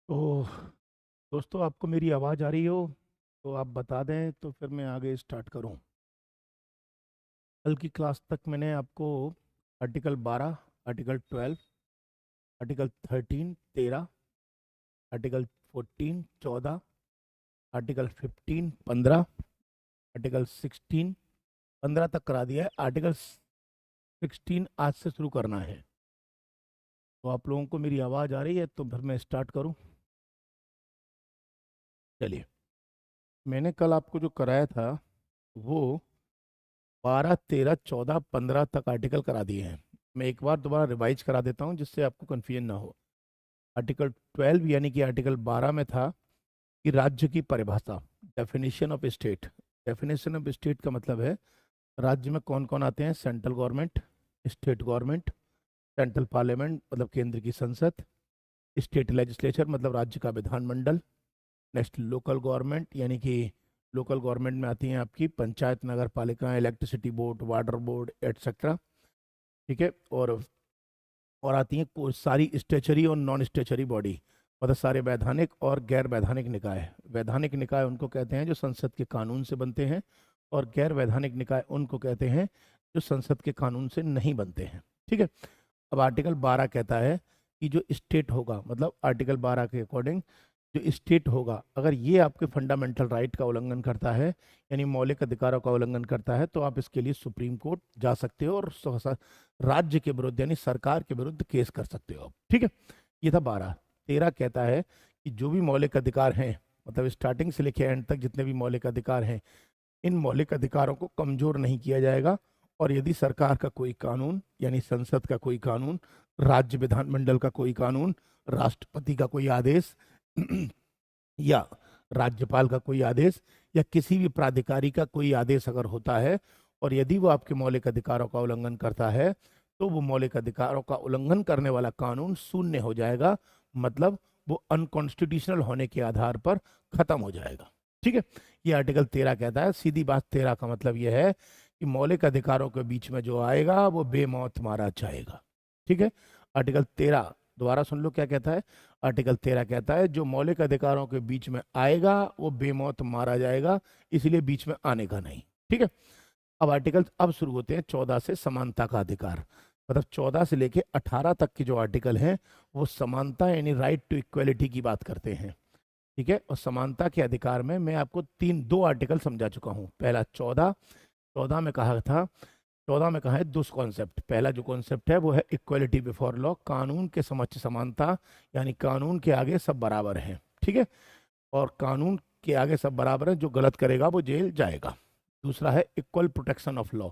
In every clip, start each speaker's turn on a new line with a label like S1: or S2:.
S1: तो दोस्तों, आपको मेरी आवाज़ आ रही हो तो आप बता दें, तो फिर मैं आगे स्टार्ट करूं। कल की क्लास तक मैंने आपको article 12, article 12, article 13, 13, article 14, 14, article 15, 15, article 16, 15 तक करा दिया है। आर्टिकल 16 आज से शुरू करना है। तो आप लोगों को मेरी आवाज़ आ रही है तो फिर मैं स्टार्ट करूं। चलिए, मैंने कल आपको जो कराया था वो 12, 13, 14, 15 तक आर्टिकल करा दिए हैं। मैं एक बार दोबारा रिवाइज करा देता हूं जिससे आपको कन्फ्यूजन ना हो। आर्टिकल 12 यानी कि आर्टिकल 12 में था कि राज्य की परिभाषा, definition of state. Definition of state का मतलब है राज्य में कौन कौन आते हैं। Central government, state government, central parliament मतलब केंद्र की संसद, स्टेट लेजिस्लेचर मतलब राज्य का विधानमंडल। नेक्स्ट लोकल गवर्नमेंट यानी कि लोकल गवर्नमेंट में आती हैं आपकी पंचायत, नगर पालिका, electricity board, water board etcetera. ठीक है। और आती हैं सारी स्टेचरी और नॉन स्टेचरी बॉडी, मतलब सारे वैधानिक और गैर वैधानिक निकाय। वैधानिक निकाय उनको कहते हैं जो संसद के कानून से बनते हैं, और गैर वैधानिक निकाय उनको कहते हैं जो संसद के कानून से नहीं बनते हैं। ठीक है। अब आर्टिकल 12 कहता है कि जो स्टेट होगा, मतलब आर्टिकल 12 के अकॉर्डिंग जो स्टेट होगा, अगर ये आपके फंडामेंटल राइट का उल्लंघन करता है, यानी मौलिक अधिकारों का उल्लंघन करता है, तो आप इसके लिए सुप्रीम कोर्ट जा सकते हो और राज्य के विरुद्ध यानी सरकार के विरुद्ध केस कर सकते हो। ठीक है। ये था 12। 13 कहता है कि जो भी मौलिक अधिकार हैं, मतलब स्टार्टिंग से लेकर एंड तक जितने भी मौलिक अधिकार हैं, इन मौलिक अधिकारों को कमजोर नहीं किया जाएगा। और यदि सरकार का कोई कानून यानी संसद का कोई कानून, राज्य विधानमंडल का कोई कानून, राष्ट्रपति का कोई आदेश या राज्यपाल का कोई आदेश या किसी भी प्राधिकारी का कोई आदेश अगर होता है, और यदि वो आपके मौलिक अधिकारों का उल्लंघन करता है, तो वो मौलिक अधिकारों का उल्लंघन करने वाला कानून शून्य हो जाएगा। मतलब वो अनकॉन्स्टिट्यूशनल होने के आधार पर खत्म हो जाएगा। ठीक है। ये आर्टिकल 13 कहता है। सीधी बात, 13 का मतलब यह है कि मौलिक अधिकारों के बीच में जो आएगा वो बेमौत मारा जाएगा। ठीक है। आर्टिकल 13 दोबारा सुन लो क्या कहता है। आर्टिकल 13 कहता है जो मौलिक अधिकारों के बीच में आएगा वो बेमौत मारा जाएगा, इसलिए बीच में आने का नहीं। ठीक है। अब शुरू होते हैं 14 से, समानता का अधिकार। मतलब 14 से लेके 18 तक के जो आर्टिकल हैं वो समानता यानी राइट टू इक्वलिटी की बात करते हैं। ठीक है। और समानता के अधिकार में मैं आपको दो आर्टिकल समझा चुका हूँ। पहला 14। 14 में कहा था, 14 में कहा है दो कॉन्सेप्ट। पहला जो कॉन्सेप्ट है वो है इक्वलिटी बिफोर लॉ, कानून के समक्ष समानता, यानी कानून के आगे सब बराबर हैं। ठीक है। और कानून के आगे सब बराबर हैं, जो गलत करेगा वो जेल जाएगा। दूसरा है equal protection of law.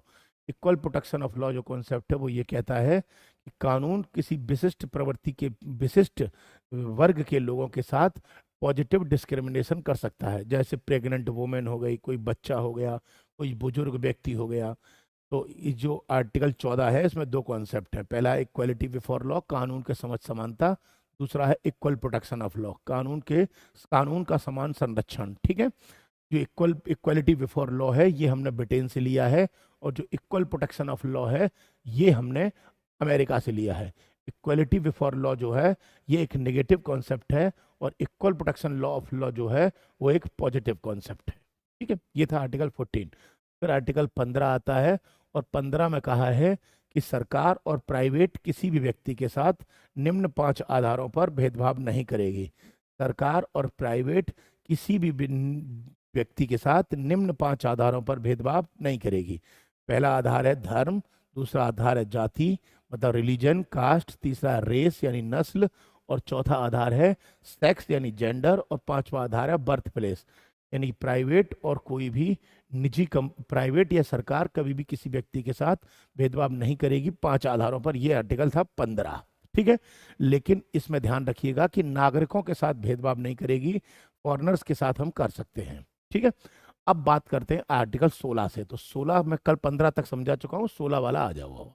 S1: Equal protection of law जो कॉन्सेप्ट है वो ये कहता है कि कानून किसी विशिष्ट प्रवृत्ति के विशिष्ट वर्ग के लोगों के साथ पॉजिटिव डिस्क्रिमिनेशन कर सकता है। जैसे प्रेग्नेंट वुमेन हो गई, कोई बच्चा हो गया, कोई बुजुर्ग व्यक्ति हो गया। तो ये जो आर्टिकल 14 है इसमें दो कॉन्सेप्ट हैं। पहला है इक्वलिटी बिफोर लॉ, कानून के समक्ष समानता। दूसरा है इक्वल प्रोटेक्शन ऑफ लॉ, कानून का समान संरक्षण। ठीक है। जो इक्वलिटी बिफोर लॉ है ये हमने ब्रिटेन से लिया है, और जो इक्वल प्रोटेक्शन ऑफ लॉ है ये हमने अमेरिका से लिया है। इक्वलिटी बिफोर लॉ जो है ये एक नेगेटिव कॉन्सेप्ट है, और equal protection law of law जो है वो एक पॉजिटिव कॉन्सेप्ट है। ठीक है। ये था आर्टिकल 14। फिर आर्टिकल 15 आता है, और 15 में कहा है कि सरकार और प्राइवेट किसी भी व्यक्ति के साथ निम्न 5 आधारों पर भेदभाव नहीं करेगी। सरकार और प्राइवेट किसी भी व्यक्ति के साथ निम्न 5 आधारों पर भेदभाव नहीं करेगी। पहला आधार है धर्म, दूसरा आधार है जाति मतलब रिलीजन कास्ट, तीसरा है रेस यानी नस्ल, और चौथा आधार है सेक्स यानी जेंडर, और पांचवा आधार है बर्थ प्लेस। यानी प्राइवेट और कोई भी प्राइवेट या सरकार कभी भी किसी व्यक्ति के साथ भेदभाव नहीं करेगी 5 आधारों पर। यह आर्टिकल था 15। ठीक है। लेकिन इसमें ध्यान रखिएगा कि नागरिकों के साथ भेदभाव नहीं करेगी, फॉरनर्स के साथ हम कर सकते हैं। ठीक है। अब बात करते हैं आर्टिकल 16 से। तो 16 मैं कल 15 तक समझा चुका हूं, 16 वाला आ जाओ।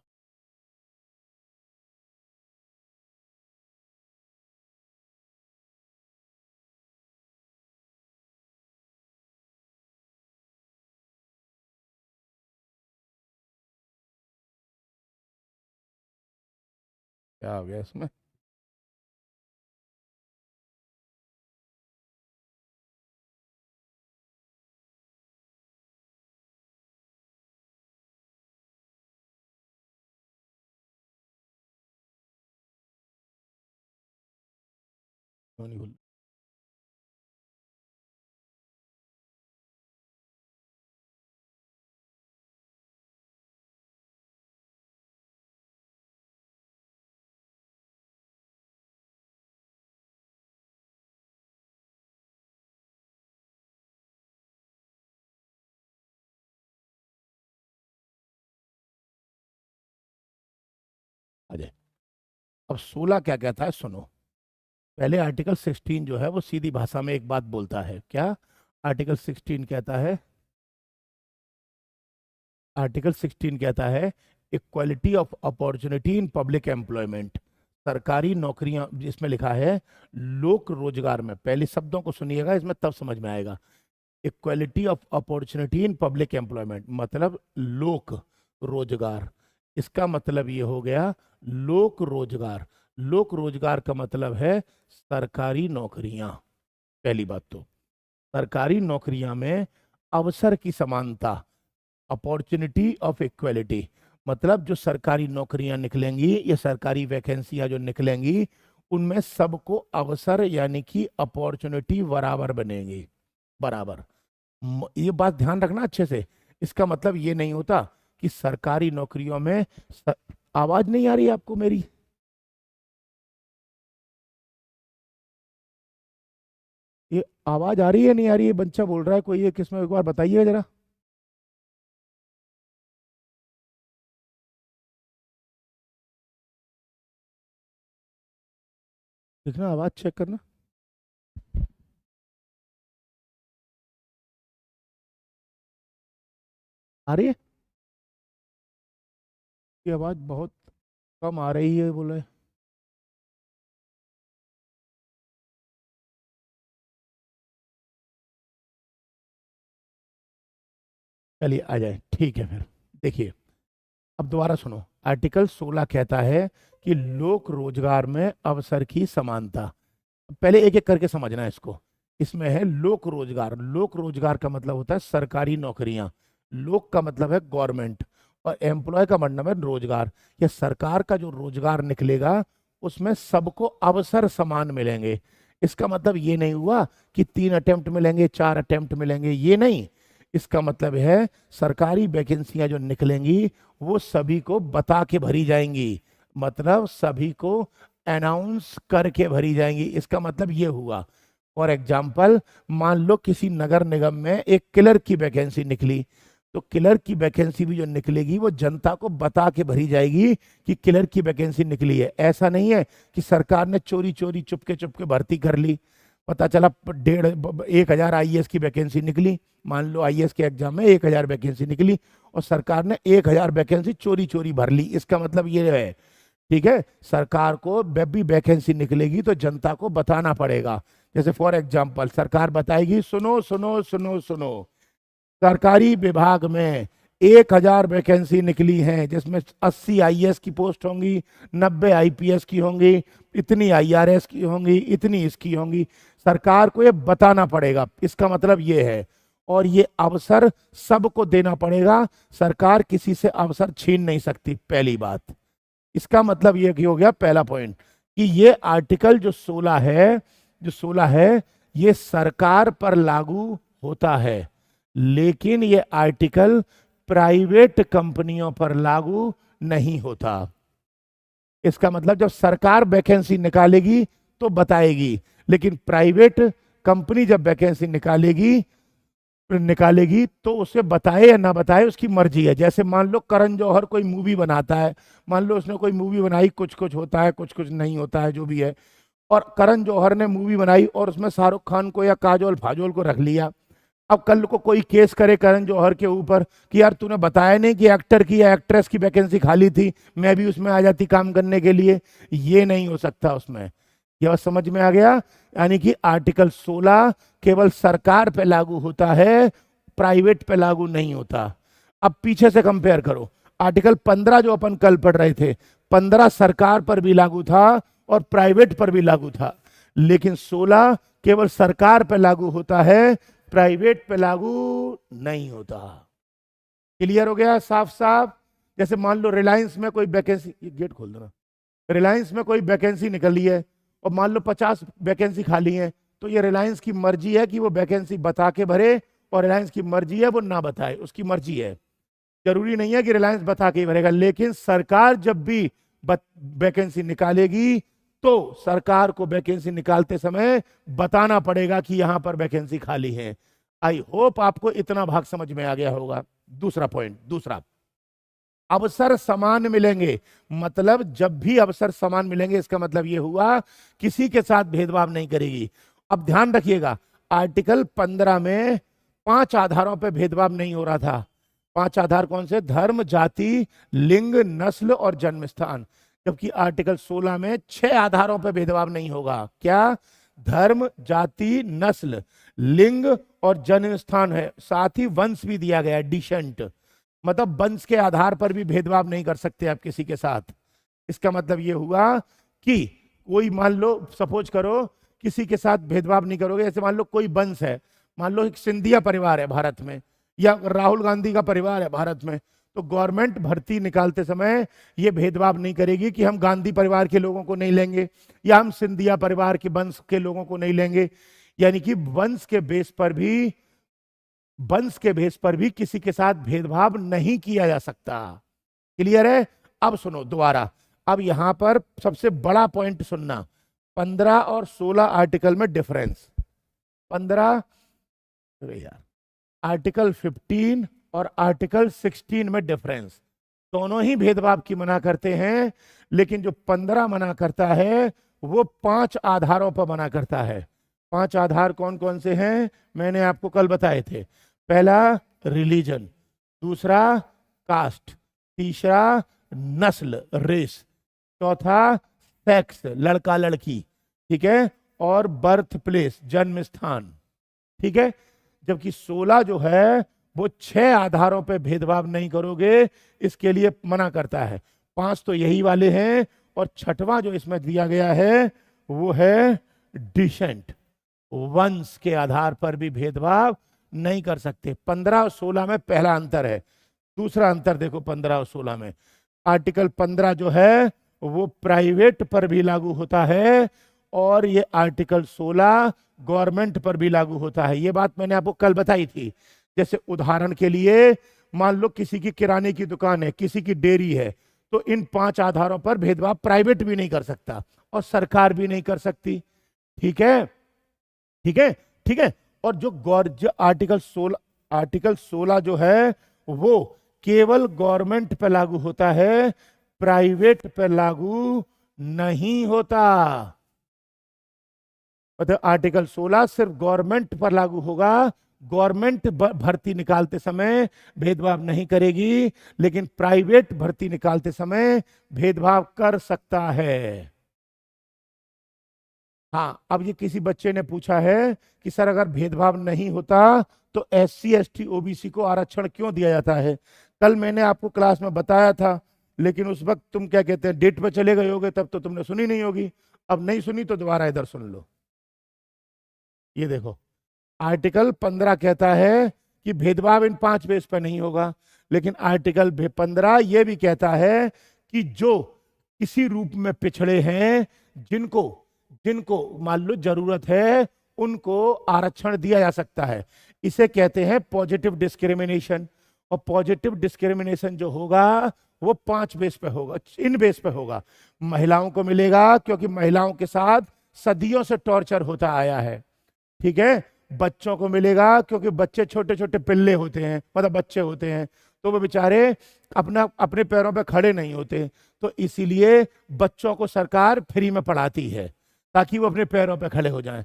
S1: क्या हो गया इसमें? क्यों नहीं खुल? अजय, अब 16 क्या कहता है सुनो। पहले आर्टिकल 16 जो है वो सीधी भाषा में एक बात बोलता है क्या? आर्टिकल 16 कहता है, आर्टिकल 16 कहता है equality of opportunity in public employment. सरकारी नौकरियां, जिसमें लिखा है लोक रोजगार में, पहले शब्दों को सुनिएगा इसमें तब समझ में आएगा। Equality of opportunity in public employment मतलब लोक रोजगार। इसका मतलब ये हो गया लोक रोजगार। लोक रोजगार का मतलब है सरकारी नौकरियां। पहली बात तो सरकारी नौकरियां में अवसर की समानता, अपॉर्चुनिटी ऑफ इक्वलिटी, मतलब जो सरकारी नौकरियां निकलेंगी या सरकारी वैकेंसियां जो निकलेंगी उनमें सबको अवसर यानी कि अपॉर्चुनिटी बराबर बनेगी, बराबर। ये बात ध्यान रखना अच्छे से। इसका मतलब ये नहीं होता कि सरकारी नौकरियों में आवाज नहीं आ रही है आपको मेरी? ये आवाज आ रही है नहीं आ रही है? बच्चा बोल रहा है कोई, ये किसमें, एक बार बताइए जरा। देखना, आवाज चेक करना। आ रही है? ये आवाज बहुत कम आ रही है बोले। चलिए आ जाए, ठीक है फिर। देखिए, अब दोबारा सुनो। आर्टिकल 16 कहता है कि लोक रोजगार में अवसर की समानता। पहले एक एक करके समझना है इसको। इसमें है लोक रोजगार। लोक रोजगार का मतलब होता है सरकारी नौकरियां। लोक का मतलब है गवर्नमेंट, और एम्प्लॉय का मतलब है रोजगार। ये सरकार का जो रोजगार निकलेगा उसमें सबको अवसर समान मिलेंगे। इसका मतलब ये नहीं हुआ कि 3 अटेम्प्ट मिलेंगे, 4 अटेम्प्ट मिलेंगे, ये नहीं। इसका मतलब है सरकारी वैकेंसियां जो निकलेंगी वो सभी को बता के भरी जाएंगी, मतलब सभी को अनाउंस करके भरी जाएंगी। इसका मतलब ये हुआ, फॉर एग्जाम्पल, मान लो किसी नगर निगम में एक क्लर्क की वैकेंसी निकली, तो क्लर्क की वैकेंसी भी जो निकलेगी वो जनता को बता के भरी जाएगी कि क्लर्क की वैकेंसी निकली है। ऐसा नहीं है कि सरकार ने चोरी चोरी चुपके चुपके भर्ती कर ली। पता चला 1,500 आईएएस की वैकेंसी निकली, मान लो आईएएस के एग्जाम में 1,000 वैकेंसी निकली और सरकार ने 1,000 वैकेंसी चोरी चोरी भर ली। इसका मतलब ये है, ठीक है, सरकार को जब भी वैकेंसी निकलेगी तो जनता को बताना पड़ेगा। जैसे फॉर एग्जाम्पल सरकार बताएगी, सुनो सुनो सुनो सुनो, सरकारी विभाग में 1,000 वैकेंसी निकली हैं जिसमें 80 आईएएस की पोस्ट होंगी, 90 आईपीएस की होंगी, इतनी आईआरएस की होंगी, इतनी इसकी होंगी। सरकार को ये बताना पड़ेगा, इसका मतलब ये है। और ये अवसर सबको देना पड़ेगा, सरकार किसी से अवसर छीन नहीं सकती, पहली बात। इसका मतलब ये कि हो गया पहला पॉइंट कि ये आर्टिकल जो 16 है, जो 16 है, ये सरकार पर लागू होता है, लेकिन ये आर्टिकल प्राइवेट कंपनियों पर लागू नहीं होता। इसका मतलब जब सरकार वैकेंसी निकालेगी तो बताएगी, लेकिन प्राइवेट कंपनी जब वैकेंसी निकालेगी निकालेगी तो उसे बताए या ना बताए उसकी मर्जी है। जैसे मान लो करण जौहर कोई मूवी बनाता है, मान लो उसने कोई मूवी बनाई, कुछ कुछ होता है कुछ कुछ नहीं होता है, जो भी है, और करण जौहर ने मूवी बनाई और उसमें शाहरुख खान को या काजोल फाजोल को रख लिया। अब कल को कोई केस करे करण जौहर के ऊपर कि यार तूने बताया नहीं कि एक्टर की या एक्ट्रेस की वैकेंसी खाली थी, मैं भी उसमें आ जाती काम करने के लिए, ये नहीं हो सकता उसमें। ये बात समझ में आ गया? यानी कि आर्टिकल 16 केवल सरकार पे लागू होता है, प्राइवेट पे लागू नहीं होता। अब पीछे से कंपेयर करो, आर्टिकल 15 जो अपन कल पढ़ रहे थे, 15 सरकार पर भी लागू था और प्राइवेट पर भी लागू था, लेकिन 16 केवल सरकार पे लागू होता है, प्राइवेट पे लागू नहीं होता। क्लियर हो गया साफ साफ? जैसे मान लो रिलायंस में कोई वैकेंसी, ये गेट खोल देना, रिलायंस में कोई वैकेंसी निकली है और मान लो 50 वैकेंसी खाली है, तो ये रिलायंस की मर्जी है कि वो वैकेंसी बता के भरे, और रिलायंस की मर्जी है वो ना बताए, उसकी मर्जी है। जरूरी नहीं है कि रिलायंस बता के ही भरेगा, लेकिन सरकार जब भी वैकेंसी निकालेगी तो सरकार को वैकेंसी निकालते समय बताना पड़ेगा कि यहां पर वैकेंसी खाली है। आई होप आपको इतना भाग समझ में आ गया होगा। दूसरा पॉइंट, दूसरा, अवसर समान मिलेंगे। मतलब जब भी अवसर समान मिलेंगे, इसका मतलब यह हुआ किसी के साथ भेदभाव नहीं करेगी। अब ध्यान रखिएगा, आर्टिकल 15 में 5 आधारों पर भेदभाव नहीं हो रहा था। 5 आधार कौन से? धर्म, जाति, लिंग, नस्ल और जन्म स्थान। जबकि आर्टिकल 16 में 6 आधारों पर भेदभाव नहीं होगा। क्या? धर्म, जाति, नस्ल, लिंग और जन्म स्थान है। साथ ही वंश भी दिया गया, डिसेंट, मतलब वंश के आधार पर भी भेदभाव नहीं कर सकते आप किसी के साथ। इसका मतलब यह हुआ कि कोई, मान लो सपोज करो, किसी के साथ भेदभाव नहीं करोगे। जैसे मान लो कोई वंश है, मान लो एक सिंधिया परिवार है भारत में, या राहुल गांधी का परिवार है भारत में, तो गवर्नमेंट भर्ती निकालते समय ये भेदभाव नहीं करेगी कि हम गांधी परिवार के लोगों को नहीं लेंगे या हम सिंधिया परिवार के वंश के लोगों को नहीं लेंगे। यानी कि वंश के बेस पर भी किसी के साथ भेदभाव नहीं किया जा सकता। क्लियर है? अब सुनो दोबारा, अब यहां पर सबसे बड़ा पॉइंट सुनना, 15 और 16 आर्टिकल में डिफरेंस। 15, यार, आर्टिकल 15 और आर्टिकल 16 में डिफरेंस। दोनों ही भेदभाव की मना करते हैं, लेकिन जो 15 मना करता है वो 5 आधारों पर मना करता है। 5 आधार कौन कौन से हैं? मैंने आपको कल बताए थे। पहला रिलीजन, दूसरा कास्ट, तीसरा नस्ल, रेस, चौथा सेक्स, लड़का लड़की, ठीक है, और बर्थ प्लेस, जन्म स्थान, ठीक है। जबकि 16 जो है वो 6 आधारों पे भेदभाव नहीं करोगे, इसके लिए मना करता है। 5 तो यही वाले हैं, और छठवां जो इसमें दिया गया है वो है डिसेंट, वंश के आधार पर भी भेदभाव नहीं कर सकते। 15 और 16 में पहला अंतर है। दूसरा अंतर देखो 15 और 16 में, आर्टिकल 15 जो है वो प्राइवेट पर भी लागू होता है, और ये आर्टिकल 16 गवर्नमेंट पर भी लागू होता है। ये बात मैंने आपको कल बताई थी। जैसे उदाहरण के लिए, मान लो किसी की किराने की दुकान है, किसी की डेयरी है, तो इन 5 आधारों पर भेदभाव प्राइवेट भी नहीं कर सकता और सरकार भी नहीं कर सकती। ठीक है, ठीक है, ठीक है। और जो आर्टिकल 16 जो है वो केवल गवर्नमेंट पर लागू होता है, प्राइवेट पर लागू नहीं होता। मतलब आर्टिकल 16 सिर्फ गवर्नमेंट पर लागू होगा। गवर्नमेंट भर्ती निकालते समय भेदभाव नहीं करेगी, लेकिन प्राइवेट भर्ती निकालते समय भेदभाव कर सकता है। हाँ, अब ये किसी बच्चे ने पूछा है कि सर अगर भेदभाव नहीं होता तो SC ST OBC को आरक्षण क्यों दिया जाता है? कल मैंने आपको क्लास में बताया था, लेकिन उस वक्त तुम क्या कहते हैं, डेट पे चले गए होगे, तब तो तुमने सुनी नहीं होगी। अब नहीं सुनी तो दोबारा इधर सुन लो। ये देखो, आर्टिकल 15 कहता है कि भेदभाव इन 5 बेस पर नहीं होगा, लेकिन आर्टिकल 15 ये भी कहता है कि जो किसी रूप में पिछड़े हैं, जिनको जिनको मान लो जरूरत है, उनको आरक्षण दिया जा सकता है। इसे कहते हैं पॉजिटिव डिस्क्रिमिनेशन। और पॉजिटिव डिस्क्रिमिनेशन जो होगा वो 5 बेस पे होगा, इन बेस पे होगा। महिलाओं को मिलेगा क्योंकि महिलाओं के साथ सदियों से टॉर्चर होता आया है, ठीक है। बच्चों को मिलेगा क्योंकि बच्चे छोटे छोटे पिल्ले होते हैं, मतलब बच्चे होते हैं, तो वो बेचारे अपने पैरों पे खड़े नहीं होते, तो इसीलिए बच्चों को सरकार फ्री में पढ़ाती है ताकि वो अपने पैरों पे खड़े हो जाएं।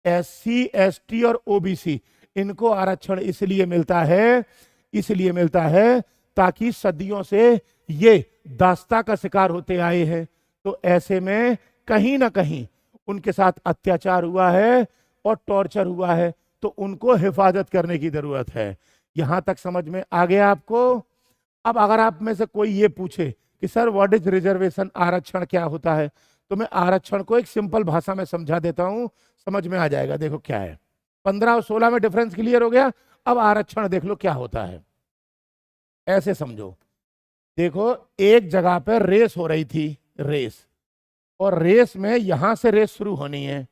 S1: SC ST और OBC इनको आरक्षण इसलिए मिलता है ताकि सदियों से ये दास्ता का शिकार होते आए हैं, तो ऐसे में कहीं ना कहीं उनके साथ अत्याचार हुआ है और टॉर्चर हुआ है, तो उनको हिफाजत करने की जरूरत है। यहां तक समझ में आ गया आपको? अब अगर आप में से कोई ये पूछे कि सर व्हाट इज रिजर्वेशन, आरक्षण क्या होता है, तो मैं आरक्षण को एक सिंपल भाषा में समझा देता हूं, समझ में आ जाएगा। देखो क्या है, 15 और 16 में डिफरेंस क्लियर हो गया। अब आरक्षण देख लो क्या होता है, ऐसे समझो। देखो, एक जगह पर रेस हो रही थी, रेस, और रेस में यहां से रेस शुरू होनी है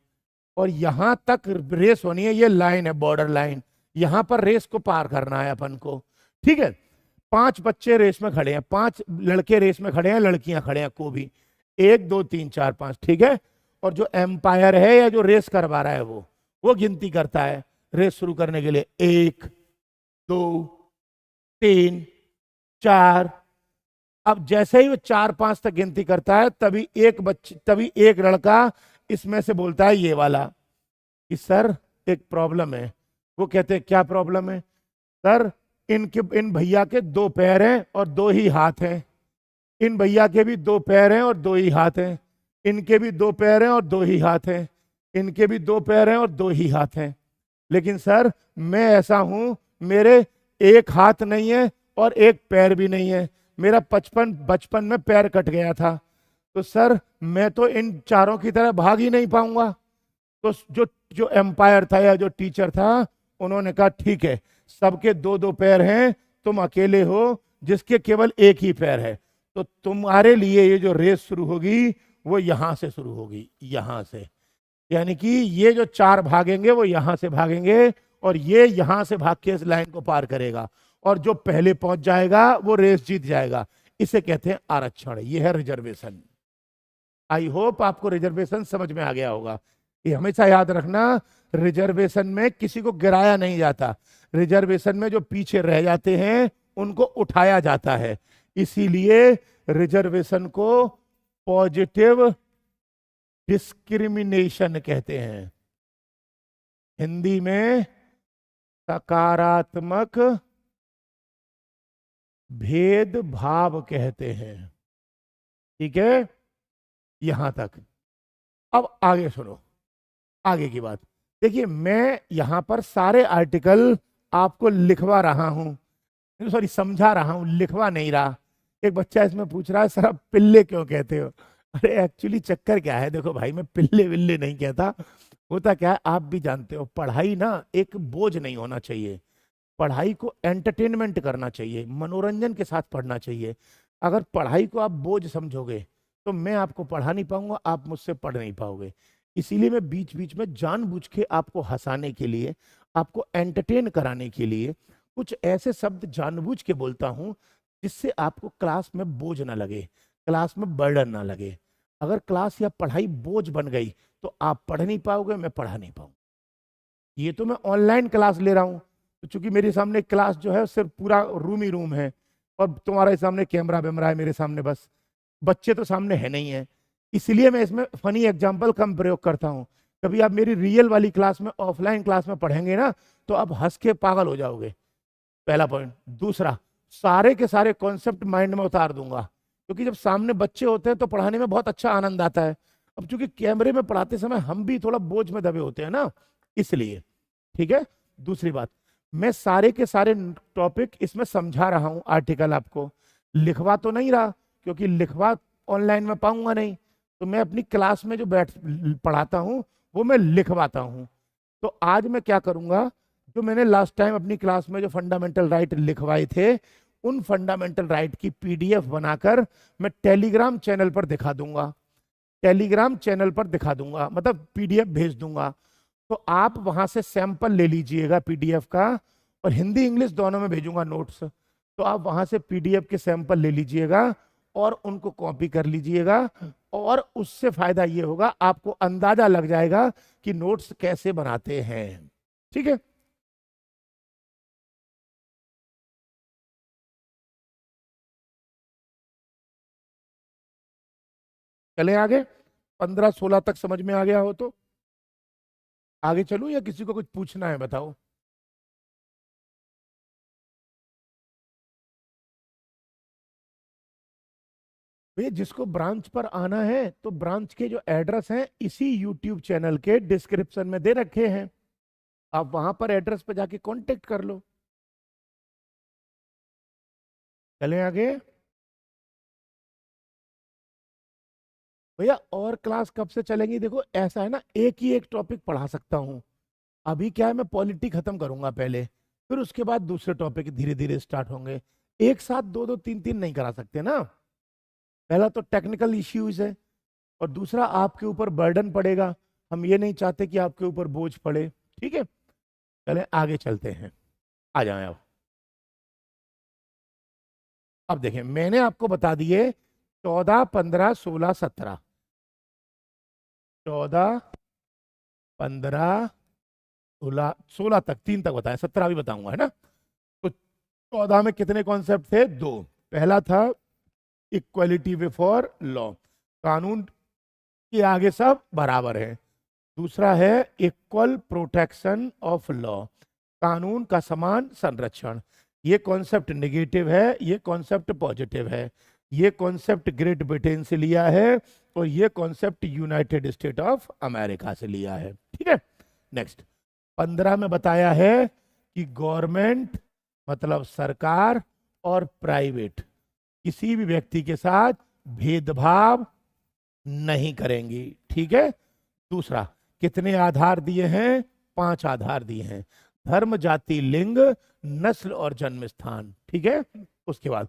S1: और यहां तक रेस होनी है। ये लाइन है, बॉर्डर लाइन, यहां पर रेस को पार करना है अपन को। ठीक है, 5 बच्चे रेस में खड़े हैं, 5 लड़के रेस में खड़े हैं, लड़कियां खड़े हैं, को भी 1 2 3 4 5। ठीक है, और जो एम्पायर है या जो रेस करवा रहा है वो गिनती करता है रेस शुरू करने के लिए। 1 2 3 4। अब जैसे ही वो 4 5 तक गिनती करता है तभी एक लड़का इसमें से बोलता है, ये वाला, कि सर एक प्रॉब्लम है। वो कहते हैं क्या प्रॉब्लम है? सर इन भैया के 2 पैर हैं और 2 ही हाथ हैं। इन भैया के भी 2 पैर हैं और 2 ही हाथ हैं। इनके भी 2 पैर हैं और 2 ही हाथ हैं। इनके भी 2 पैर हैं और 2 ही हाथ हैं। लेकिन सर मैं ऐसा हूं, मेरे एक हाथ नहीं है और एक पैर भी नहीं है। मेरा बचपन में पैर कट गया था, तो सर मैं तो इन चारों की तरह भाग ही नहीं पाऊंगा। तो जो जो एम्पायर था या जो टीचर था, उन्होंने कहा ठीक है, सबके 2 2 पैर हैं, तुम अकेले हो जिसके केवल एक ही पैर है। तो तुम्हारे लिए ये जो रेस शुरू होगी वो यहां से शुरू होगी, यहां से। यानी कि ये जो 4 भागेंगे वो यहां से भागेंगे और ये यहां से भाग के इस लाइन को पार करेगा और जो पहले पहुंच जाएगा वो रेस जीत जाएगा। इसे कहते हैं आरक्षण, ये है रिजर्वेशन। आई होप आपको रिजर्वेशन समझ में आ गया होगा। ये हमेशा याद रखना, रिजर्वेशन में किसी को गिराया नहीं जाता, रिजर्वेशन में जो पीछे रह जाते हैं उनको उठाया जाता है। इसीलिए रिजर्वेशन को पॉजिटिव डिस्क्रिमिनेशन कहते हैं, हिंदी में सकारात्मक भेदभाव कहते हैं। ठीक है, यहां तक। अब आगे सुनो, आगे की बात। देखिए मैं यहां पर सारे आर्टिकल आपको लिखवा रहा हूं, सॉरी समझा रहा हूं, लिखवा नहीं रहा। एक बच्चा इसमें पूछ रहा है सर आप पिल्ले क्यों कहते हो? अरे एक्चुअली चक्कर क्या है, देखो भाई मैं पिल्ले विल्ले नहीं कहता। होता क्या है आप भी जानते हो, पढ़ाई ना एक बोझ नहीं होना चाहिए। पढ़ाई को एंटरटेनमेंट करना चाहिए, मनोरंजन के साथ पढ़ना चाहिए। अगर पढ़ाई को आप बोझ समझोगे तो मैं आपको पढ़ा नहीं पाऊंगा, आप मुझसे पढ़ नहीं पाओगे। इसीलिए मैं बीच बीच में जानबूझ के आपको हंसाने के लिए, आपको एंटरटेन कराने के लिए कुछ ऐसे शब्द जानबूझ के बोलता हूं जिससे आपको क्लास में बोझ ना लगे, क्लास में बर्डन ना लगे। अगर क्लास या पढ़ाई बोझ बन गई तो आप पढ़ नहीं पाओगे, मैं पढ़ा नहीं पाऊंगा। ये तो मैं ऑनलाइन क्लास ले रहा हूँ, तो चूंकि मेरे सामने क्लास जो है सिर्फ पूरा रूम ही रूम है और तुम्हारे सामने कैमरा वैमरा है मेरे सामने, बस बच्चे तो सामने है नहीं है। इसलिए मैं इसमें फनी एग्जाम्पल कम प्रयोग करता हूँ। कभी आप मेरी रियल वाली क्लास में, ऑफलाइन क्लास में पढ़ेंगे ना, तो आप हंस के पागल हो जाओगे, पहला पॉइंट। दूसरा, सारे के सारे कॉन्सेप्ट माइंड में उतार दूंगा, क्योंकि जब सामने बच्चे होते हैं तो पढ़ाने में बहुत अच्छा आनंद आता है। अब चूंकि कैमरे में पढ़ाते समय हम भी थोड़ा बोझ में दबे होते हैं ना, इसलिए। ठीक है, दूसरी बात, मैं सारे के सारे टॉपिक इसमें समझा रहा हूं, आर्टिकल आपको लिखवा तो नहीं रहा, क्योंकि लिखवा ऑनलाइन में पाऊंगा नहीं। तो मैं अपनी क्लास में जो बैठ पढ़ाता हूं वो मैं लिखवाता हूं। तो आज मैं क्या करूंगा, जो मैंने लास्ट टाइम अपनी क्लास में जो फंडामेंटल राइट लिखवाए थे, उन फंडामेंटल राइट की पीडीएफ बनाकर मैं टेलीग्राम चैनल पर दिखा दूंगा। टेलीग्राम चैनल पर दिखा दूंगा, मतलब पीडीएफ भेज दूंगा। तो आप वहां से सैंपल ले लीजिएगा पीडीएफ का, और हिंदी इंग्लिश दोनों में भेजूंगा नोट्स। तो आप वहां से पीडीएफ के सैंपल ले लीजिएगा और उनको कॉपी कर लीजिएगा, और उससे फायदा ये होगा आपको अंदाजा लग जाएगा कि नोट्स कैसे बनाते हैं। ठीक है, चलें आगे। 15 16 तक समझ में आ गया हो तो आगे चलूं या किसी को कुछ पूछना है बताओ। भैया जिसको ब्रांच पर आना है तो ब्रांच के जो एड्रेस हैं इसी यूट्यूब चैनल के डिस्क्रिप्शन में दे रखे हैं, आप वहां पर एड्रेस पे जाके कांटेक्ट कर लो। चलें आगे। भैया और क्लास कब से चलेंगी? देखो ऐसा है ना, एक ही एक टॉपिक पढ़ा सकता हूँ। अभी क्या है, मैं पॉलिटी खत्म करूंगा पहले, फिर उसके बाद दूसरे टॉपिक धीरे धीरे स्टार्ट होंगे। एक साथ दो दो तीन तीन नहीं करा सकते ना। पहला तो टेक्निकल इश्यूज है, और दूसरा आपके ऊपर बर्डन पड़ेगा। हम ये नहीं चाहते कि आपके ऊपर बोझ पड़े। ठीक है, चलें आगे चलते हैं। आ जाएं अब देखें, मैंने आपको बता दिए 14, 15, 16, 17। 14, 15, 16, 16 तक, 3 तक बताया, 17 भी बताऊंगा, है ना। तो 14 में कितने कॉन्सेप्ट थे? दो। पहला था इक्वलिटी बिफोर लॉ, कानून के आगे सब बराबर है। दूसरा है इक्वल प्रोटेक्शन ऑफ लॉ, कानून का समान संरक्षण। ये कॉन्सेप्ट नेगेटिव है, ये कॉन्सेप्ट पॉजिटिव है। ये कॉन्सेप्ट ग्रेट ब्रिटेन से लिया है और ये concept United state of America से लिया है। ठीक है, नेक्स्ट। 15 में बताया है कि गवर्नमेंट मतलब सरकार और प्राइवेट किसी भी व्यक्ति के साथ भेदभाव नहीं करेंगी। ठीक है। दूसरा, कितने आधार दिए हैं? 5 आधार दिए हैं, धर्म, जाति, लिंग, नस्ल और जन्म स्थान। ठीक है। उसके बाद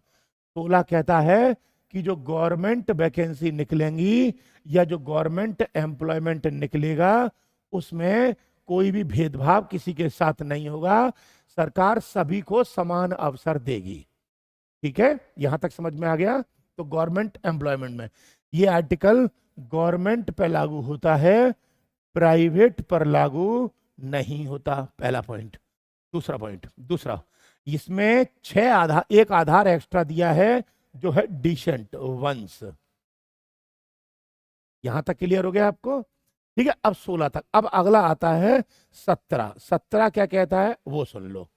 S1: 16 कहता है कि जो गवर्नमेंट वैकेंसी निकलेंगी या जो गवर्नमेंट एम्प्लॉयमेंट निकलेगा उसमें कोई भी भेदभाव किसी के साथ नहीं होगा, सरकार सभी को समान अवसर देगी। ठीक है, यहां तक समझ में आ गया। तो गवर्नमेंट एम्प्लॉयमेंट में ये आर्टिकल गवर्नमेंट पर लागू होता है, प्राइवेट पर लागू नहीं होता। पहला पॉइंट। दूसरा पॉइंट, दूसरा, इसमें 6 आधार, एक आधार एक्स्ट्रा दिया है जो है डिसेंट वंश। यहां तक क्लियर हो गया आपको? ठीक है, अब 16 तक। अब अगला आता है 17। 17 क्या कहता है वो सुन लो।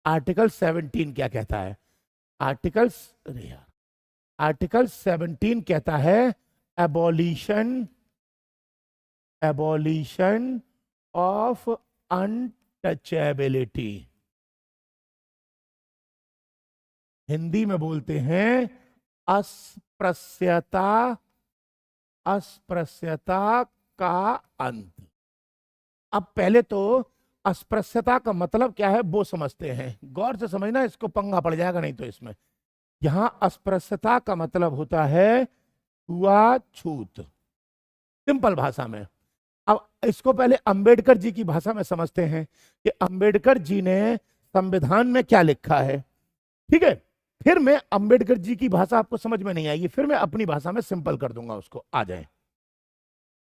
S1: आर्टिकल 17 क्या कहता है? आर्टिकल, अरे यार, आर्टिकल 17 कहता है abolition, abolition of untouchability. Hindi में बोलते हैं अस्पृश्यता, अस्पृश्यता का अंत। अब पहले तो अस्पृश्यता का मतलब क्या है वो समझते हैं, गौर से समझना, इसको पंगा पड़ जाएगा नहीं तो। इसमें यहां अस्पृश्यता का मतलब होता है छुआछूत, सिंपल भाषा में। अब इसको पहले अंबेडकर जी की भाषा में समझते हैं कि अंबेडकर जी ने संविधान में क्या लिखा है। ठीक है, फिर मैं अंबेडकर जी की भाषा आपको समझ में नहीं आएगी, फिर मैं अपनी भाषा में सिंपल कर दूंगा उसको। आ जाए,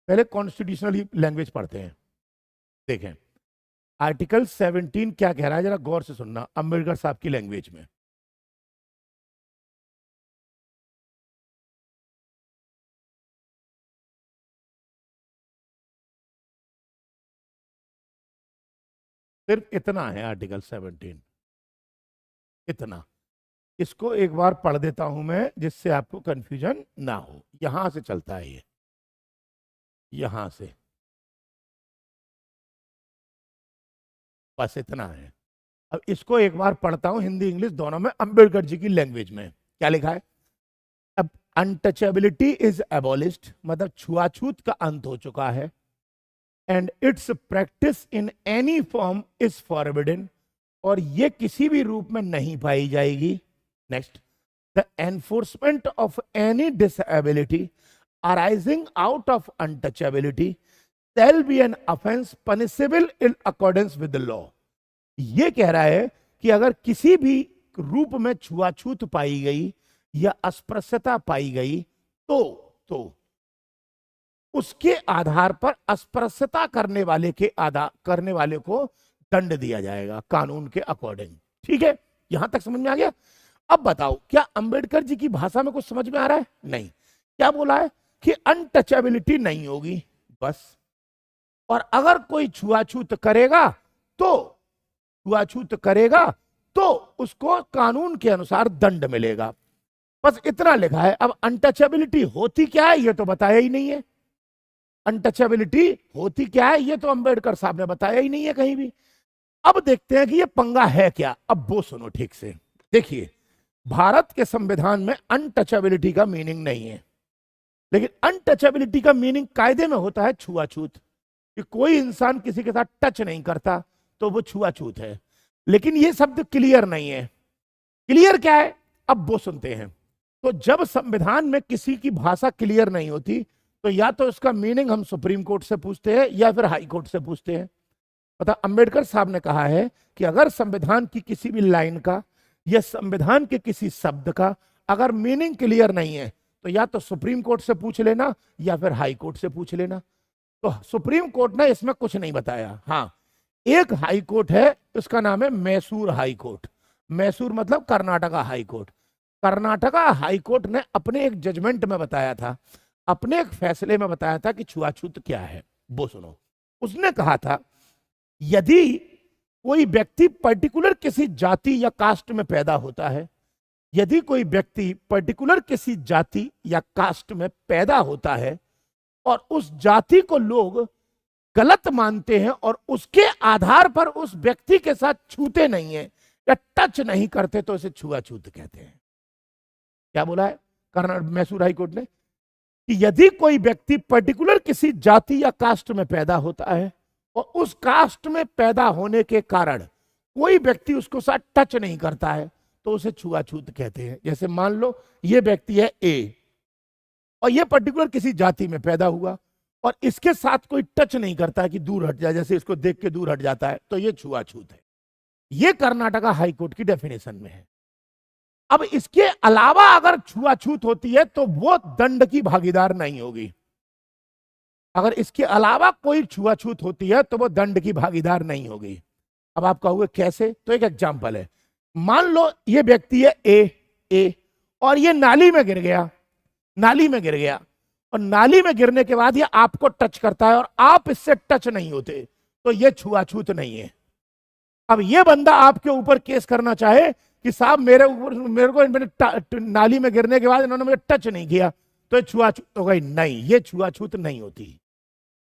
S1: पहले कॉन्स्टिट्यूशनल लैंग्वेज पढ़ते हैं। देखें आर्टिकल 17 क्या कह रहा है, जरा गौर से सुनना अंबेडकर साहब की लैंग्वेज में। सिर्फ इतना है आर्टिकल 17, इतना। इसको एक बार पढ़ देता हूं मैं जिससे आपको कंफ्यूजन ना हो। यहां से चलता है ये, यहां से, बस इतना है। अब इसको एक बार पढ़ता हूं हिंदी इंग्लिश दोनों में, अंबेडकर जी की लैंग्वेज में क्या लिखा है। अब अनटचेबिलिटी इज एबॉलिश्ड, मतलब छुआछूत का अंत हो चुका है। And it's practice in any form is forbidden, और ये किसी भी रूप में नहीं पाई जाएगी। Next, the enforcement of any disability arising out of untouchability shall be an offense punishable in accordance with the law। ये कह रहा है कि अगर किसी भी रूप में छुआछूत पाई गई या अस्पृश्यता पाई गई तो उसके आधार पर अस्पृश्यता करने वाले के आधार करने वाले को दंड दिया जाएगा कानून के अकॉर्डिंग। ठीक है, यहां तक समझ में आ गया। अब बताओ, क्या अंबेडकर जी की भाषा में कुछ समझ में आ रहा है? नहीं। क्या बोला है कि अनटचेबिलिटी नहीं होगी, बस। और अगर कोई छुआछूत करेगा तो, छुआछूत करेगा तो उसको कानून के अनुसार दंड मिलेगा, बस इतना लिखा है। अब अनटचेबिलिटी होती क्या है ये तो बताया ही नहीं है। अनटचेबिलिटी होती क्या है ये तो अंबेडकर साहब ने बताया ही नहीं है कहीं भी। अब देखते हैं कि ये पंगा है क्या। अब वो सुनो ठीक से। देखिए, भारत के संविधान में अनटचेबिलिटी का मीनिंग नहीं है, लेकिन अनटचेबिलिटी का मीनिंग कायदे में होता है छुआछूत, कि कोई इंसान किसी के साथ टच नहीं करता तो वो छुआछूत है। लेकिन ये शब्द क्लियर नहीं है। क्लियर क्या है अब वो सुनते हैं। तो जब संविधान में किसी की भाषा क्लियर नहीं होती तो या तो इसका मीनिंग हम सुप्रीम कोर्ट से पूछते हैं या फिर हाई कोर्ट से पूछते हैं। पता अंबेडकर साहब ने कहा है कि अगर संविधान की किसी भी लाइन का या संविधान के किसी शब्द का अगर मीनिंग क्लियर नहीं है तो या तो सुप्रीम कोर्ट से पूछ लेना या फिर हाई कोर्ट से पूछ लेना। तो सुप्रीम कोर्ट ने इसमें कुछ नहीं बताया। हाँ, एक हाई कोर्ट है, उसका नाम है मैसूर हाई कोर्ट। मैसूर मतलब Karnataka high court. Karnataka high court ने अपने एक जजमेंट में बताया था, अपने एक फैसले में बताया था कि छुआछूत क्या है। वो सुनो, उसने कहा था यदि कोई व्यक्ति पर्टिकुलर किसी जाति या कास्ट में पैदा होता है, यदि कोई व्यक्ति पर्टिकुलर किसी जाति या कास्ट में पैदा होता है और उस जाति को लोग गलत मानते हैं और उसके आधार पर उस व्यक्ति के साथ छूते नहीं है या टच नहीं करते तो इसे छुआछूत कहते हैं। क्या बोला है कर्नाटक मैसूर हाई कोर्ट ने कि यदि कोई व्यक्ति पर्टिकुलर किसी जाति या कास्ट में पैदा होता है और उस कास्ट में पैदा होने के कारण कोई व्यक्ति उसको साथ टच नहीं करता है तो उसे छुआछूत कहते हैं। जैसे मान लो ये व्यक्ति है ए और ये पर्टिकुलर किसी जाति में पैदा हुआ और इसके साथ कोई टच नहीं करता है कि दूर हट जाए, जैसे इसको देख के दूर हट जाता है, तो ये छुआछूत है। ये कर्नाटका हाई कोर्ट की डेफिनेशन में है। अब इसके अलावा अगर छुआछूत होती है तो वो दंड की भागीदार नहीं होगी। अगर इसके अलावा कोई छुआछूत होती है तो वो दंड की भागीदार नहीं होगी। अब आप कहोगे कैसे? तो एक एग्जांपल है, मान लो ये व्यक्ति है ए और ये नाली में गिर गया, नाली में गिर गया और नाली में गिरने के बाद ये आपको टच करता है और आप इससे टच नहीं होते तो ये छुआछूत नहीं है। अब ये बंदा आपके ऊपर केस करना चाहे कि साहब मेरे को नाली में गिरने के बाद इन्होंने मुझे टच नहीं किया तो छुआछूत हो गई, नहीं, ये छुआछूत नहीं होती।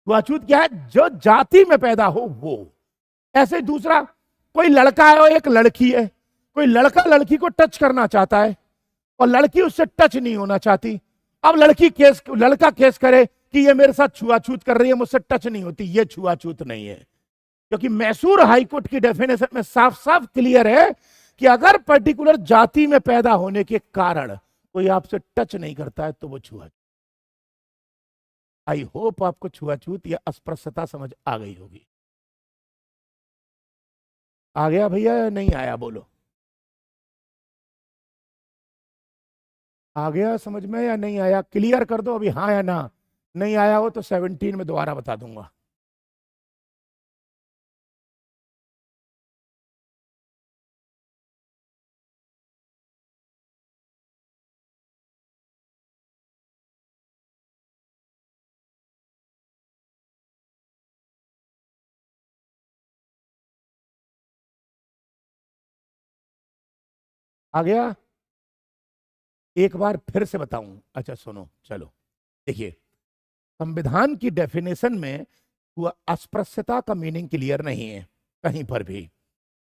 S1: छुआछूत क्या है? जो जाति में पैदा हो वो। ऐसे दूसरा, कोई लड़का है और एक लड़की है, कोई लड़का लड़की को टच करना चाहता है और लड़की उससे टच नहीं होना चाहती। अब लड़का केस करे कि ये मेरे साथ छुआछूत कर रही है, मुझसे टच नहीं होती, ये छुआछूत नहीं है। क्योंकि मैसूर हाईकोर्ट की डेफिनेशन में साफ साफ क्लियर है कि अगर पर्टिकुलर जाति में पैदा होने के कारण कोई आपसे टच नहीं करता है तो वो छुआछूत। आई होप आपको छुआछूत या अस्पृश्यता समझ आ गई होगी। आ गया भैया या नहीं आया? बोलो, आ गया समझ में या नहीं आया? क्लियर कर दो अभी, हाँ या ना। नहीं आया हो तो 17 में दोबारा बता दूंगा। आ गया? एक बार फिर से बताऊं? अच्छा सुनो, चलो देखिए, संविधान की डेफिनेशन में वो अस्पृश्यता का मीनिंग क्लियर नहीं है कहीं पर भी।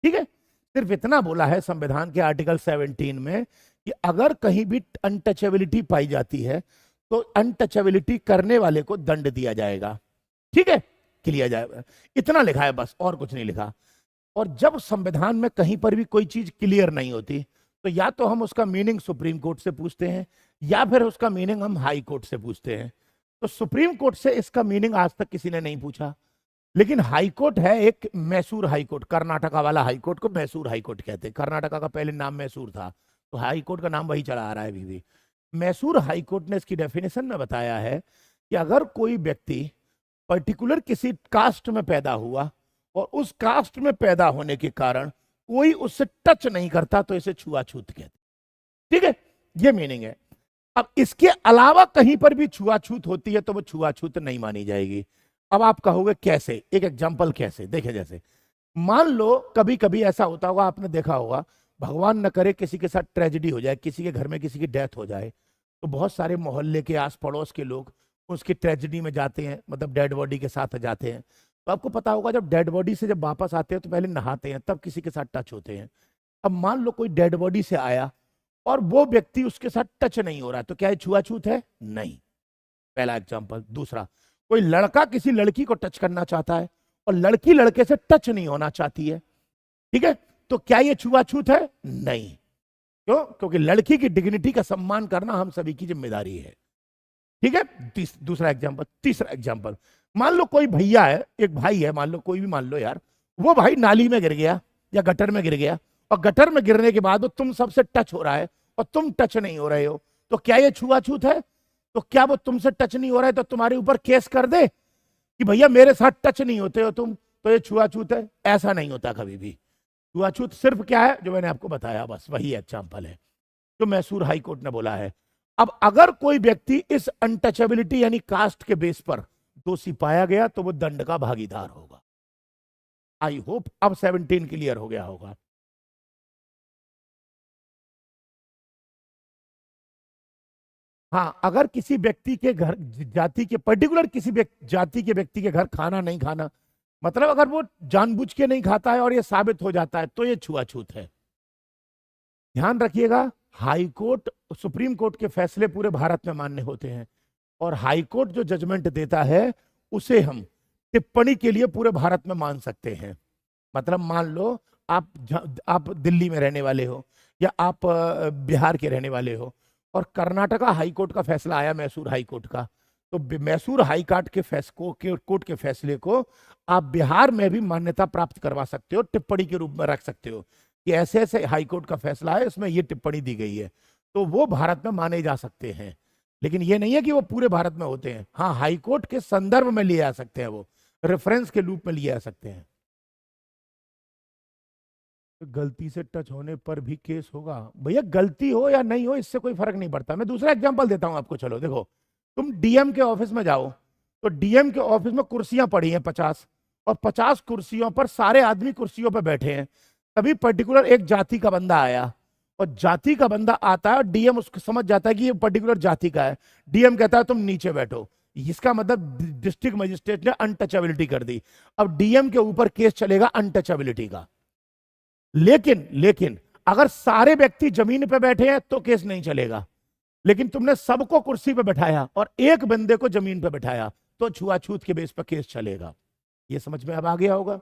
S1: ठीक है, सिर्फ इतना बोला है संविधान के आर्टिकल 17 में कि अगर कहीं भी अनटचेबिलिटी पाई जाती है तो अनटचेबिलिटी करने वाले को दंड दिया जाएगा। ठीक है, क्लियर जाएगा, इतना लिखा है बस, और कुछ नहीं लिखा। और जब संविधान में कहीं पर भी कोई चीज क्लियर नहीं होती तो या तो हम उसका मीनिंग सुप्रीम कोर्ट से पूछते हैं या फिर उसका मीनिंग हम हाई कोर्ट से पूछते हैं। तो सुप्रीम कोर्ट से इसका मीनिंग आज तक किसी ने नहीं पूछा, लेकिन हाई कोर्ट है एक मैसूर हाई कोर्ट, कर्नाटका वाला हाई कोर्ट को मैसूर हाई कोर्ट कहते हैं। कर्नाटका का पहले नाम मैसूर था तो हाई कोर्ट का नाम वही चला आ रहा है अभी भी। मैसूर हाई कोर्ट ने इसकी डेफिनेशन में बताया है कि अगर कोई व्यक्ति पर्टिकुलर किसी कास्ट में पैदा हुआ और उस कास्ट में पैदा होने के कारण कोई उससे टच नहीं करता तो इसे छुआछूत कहते। ठीक है, ये मीनिंग है। अब इसके अलावा कहीं पर भी छुआछूत होती है तो वो छुआछूत नहीं मानी जाएगी। अब आप कहोगे कैसे? एक एग्जांपल कैसे? देखें, जैसे मान लो कभी कभी ऐसा होता होगा, आपने देखा होगा, भगवान न करे किसी के साथ ट्रेजेडी हो जाए, किसी के घर में किसी की डेथ हो जाए तो बहुत सारे मोहल्ले के आस पड़ोस के लोग उसकी ट्रेजेडी में जाते हैं, मतलब डेड बॉडी के साथ जाते हैं। तो आपको पता होगा जब डेड बॉडी से जब वापस आते हैं तो पहले नहाते हैं, तब किसी के साथ टच होते हैं। अब मान लो कोई डेड बॉडी से आया और वो व्यक्ति उसके साथ टच नहीं हो रहा है तो क्या ये छुआछूत है? नहीं, पहला एग्जांपल। दूसरा, कोई लड़का किसी लड़की को टच करना चाहता है और लड़की लड़के से टच नहीं होना चाहती है, ठीक है, तो क्या ये छुआछूत है? नहीं। क्यों? क्योंकि लड़की की डिग्निटी का सम्मान करना हम सभी की जिम्मेदारी है। ठीक है। दूसरा एग्जाम्पल, तीसरा एग्जाम्पल, मान लो कोई भैया है, एक भाई है, मान लो कोई भी मान लो यार, वो भाई नाली में गिर गया या गटर में गिर गया, और गटर में गिरने के बाद वो तुम सबसे टच हो रहा है और तुम टच नहीं हो रहे हो, तो क्या ये छुआछूत है? तो क्या वो तुमसे टच नहीं हो रहा है तो तुम्हारे ऊपर केस कर दे कि भैया मेरे साथ टच नहीं होते हो तुम, तो ये छुआछूत है? ऐसा नहीं होता कभी भी। छुआछूत सिर्फ क्या है, जो मैंने आपको बताया, बस वही एग्जाम्पल है जो मैसूर हाई कोर्ट ने बोला है। अब अगर कोई व्यक्ति इस अनटचेबिलिटी यानी कास्ट के बेस पर दोषी पाया गया तो वो दंड का भागीदार होगा। आई होप अब 17 क्लियर हो गया होगा। हाँ, अगर किसी व्यक्ति के घर, जाति के, पर्टिकुलर किसी जाति के व्यक्ति के घर खाना नहीं खाना, मतलब अगर वो जानबूझ के नहीं खाता है और ये साबित हो जाता है तो ये छुआछूत है। ध्यान रखिएगा, हाई कोर्ट, सुप्रीम कोर्ट के फैसले पूरे भारत में मान्य होते हैं, और हाई कोर्ट जो जजमेंट देता है उसे हम टिप्पणी के लिए पूरे भारत में मान सकते हैं। मतलब मान लो आप दिल्ली में रहने वाले हो या आप बिहार के रहने वाले हो, और कर्नाटका हाई कोर्ट का फैसला आया मैसूर हाई कोर्ट का, तो मैसूर हाई कोर्ट के फैसले को आप बिहार में भी मान्यता प्राप्त करवा सकते हो, टिप्पणी के रूप में रख सकते हो कि ऐसे ऐसे हाई कोर्ट का फैसला है, इसमें ये टिप्पणी दी गई है, तो वो भारत में माने जा सकते हैं। लेकिन ये नहीं है कि वो पूरे भारत में होते हैं। हाँ, हाई कोर्ट के संदर्भ में लिए आ सकते हैं, वो रेफरेंस के रूप में लिए आ सकते हैं। गलती से टच होने पर भी केस होगा? भैया गलती हो या नहीं हो इससे कोई फर्क नहीं पड़ता। मैं दूसरा एग्जांपल देता हूं आपको। चलो देखो, तुम डीएम के ऑफिस में जाओ, तो डीएम के ऑफिस में कुर्सियां पड़ी हैं 50, और 50 कुर्सियों पर सारे आदमी कुर्सियों पर बैठे हैं। तभी पर्टिकुलर एक जाति का बंदा आया, और जाति का बंदा आता है और डीएम उसको समझ जाता है कि ये पर्टिकुलर जाति का है। डीएम कहता है तुम नीचे बैठो। इसका मतलब डिस्ट्रिक्ट मजिस्ट्रेट ने अनटचेबिलिटी कर दी। अब डीएम के ऊपर केस चलेगा अनटचेबिलिटी का। लेकिन लेकिन अगर सारे व्यक्ति जमीन पे बैठे हैं तो केस नहीं चलेगा। लेकिन तुमने सबको कुर्सी पे बैठाया और एक बंदे को जमीन पे बैठाया, तो छुआछूत के बेस पर केस चलेगा। ये समझ में अब आ गया होगा?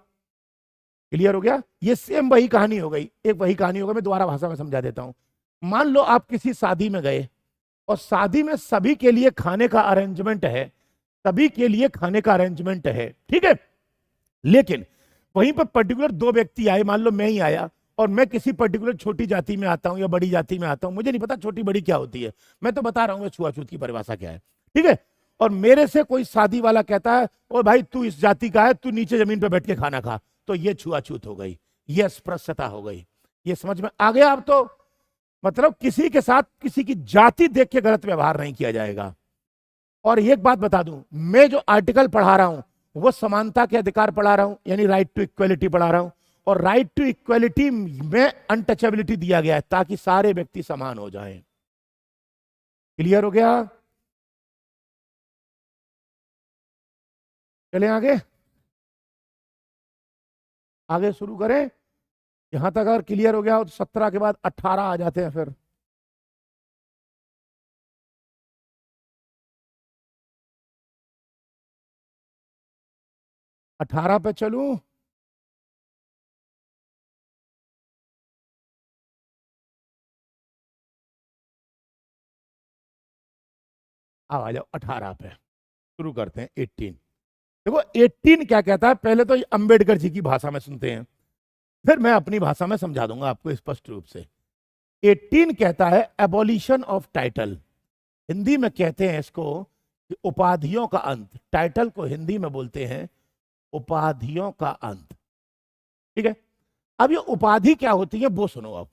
S1: क्लियर हो गया? ये सेम वही कहानी हो गई, एक वही कहानी हो गई। मैं दोबारा भाषा में समझा देता हूं। मान लो आप किसी शादी में गए, और शादी में सभी के लिए खाने का अरेंजमेंट है, सभी के लिए खाने का अरेंजमेंट है, ठीक है। लेकिन वहीं पर पर्टिकुलर दो व्यक्ति आए, मान लो मैं ही आया, और मैं किसी पर्टिकुलर छोटी जाति में आता हूं या बड़ी जाति में आता हूं, मुझे नहीं पता छोटी बड़ी क्या होती है, मैं तो बता रहा हूं छुआछूत की परिभाषा क्या है, ठीक है। और मेरे से कोई शादी वाला कहता है ओ भाई तू इस जाति का है, तू नीचे जमीन पर बैठ के खाना खा, तो ये छुआछूत हो गई, ये अस्पृश्यता हो गई। ये समझ में आ गया? अब तो मतलब किसी के साथ किसी की जाति देख के गलत व्यवहार नहीं किया जाएगा। और एक बात बता दूं, मैं जो आर्टिकल पढ़ा रहा हूं वो समानता के अधिकार पढ़ा रहा हूं, यानी राइट टू इक्वलिटी पढ़ा रहा हूं, और राइट टू इक्वलिटी में अनटचेबिलिटी दिया गया है ताकि सारे व्यक्ति समान हो जाएं। क्लियर हो गया? चलें आगे, आगे शुरू करें। यहां तक अगर क्लियर हो गया हो तो 17 के बाद 18 आ जाते हैं फिर। अठारह पे चलूं? अब आ जाओ 18 पे, शुरू करते हैं 18। देखो 18 क्या कहता है, पहले तो अंबेडकर जी की भाषा में सुनते हैं, फिर मैं अपनी भाषा में समझा दूंगा आपको स्पष्ट रूप से। 18 कहता है एबॉलिशन ऑफ टाइटल। हिंदी में कहते हैं इसको कि उपाधियों का अंत। टाइटल को हिंदी में बोलते हैं उपाधियों का अंत, ठीक है। अब ये उपाधि क्या होती है वो सुनो। अब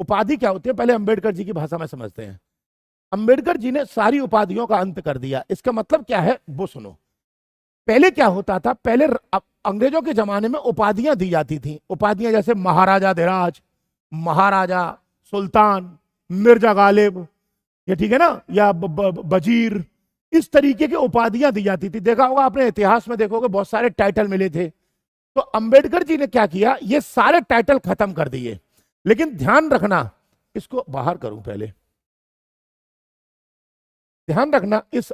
S1: उपाधि क्या होती है पहले अंबेडकर जी की भाषा में समझते हैं। अंबेडकर जी ने सारी उपाधियों का अंत कर दिया, इसका मतलब क्या है वो सुनो। पहले क्या होता था, पहले अंग्रेजों के जमाने में उपाधियां दी जाती थी। उपाधियां जैसे महाराजा धीराज, महाराजा, सुल्तान, मिर्जा गालिब, ये ठीक है ना, या वजीर, इस तरीके की उपाधियां दी जाती थी। देखा होगा आपने, इतिहास में देखोगे बहुत सारे टाइटल मिले थे। तो अंबेडकर जी ने क्या किया, ये सारे टाइटल खत्म कर दिए। लेकिन ध्यान रखना, इसको बाहर करूं पहले, ध्यान रखना इस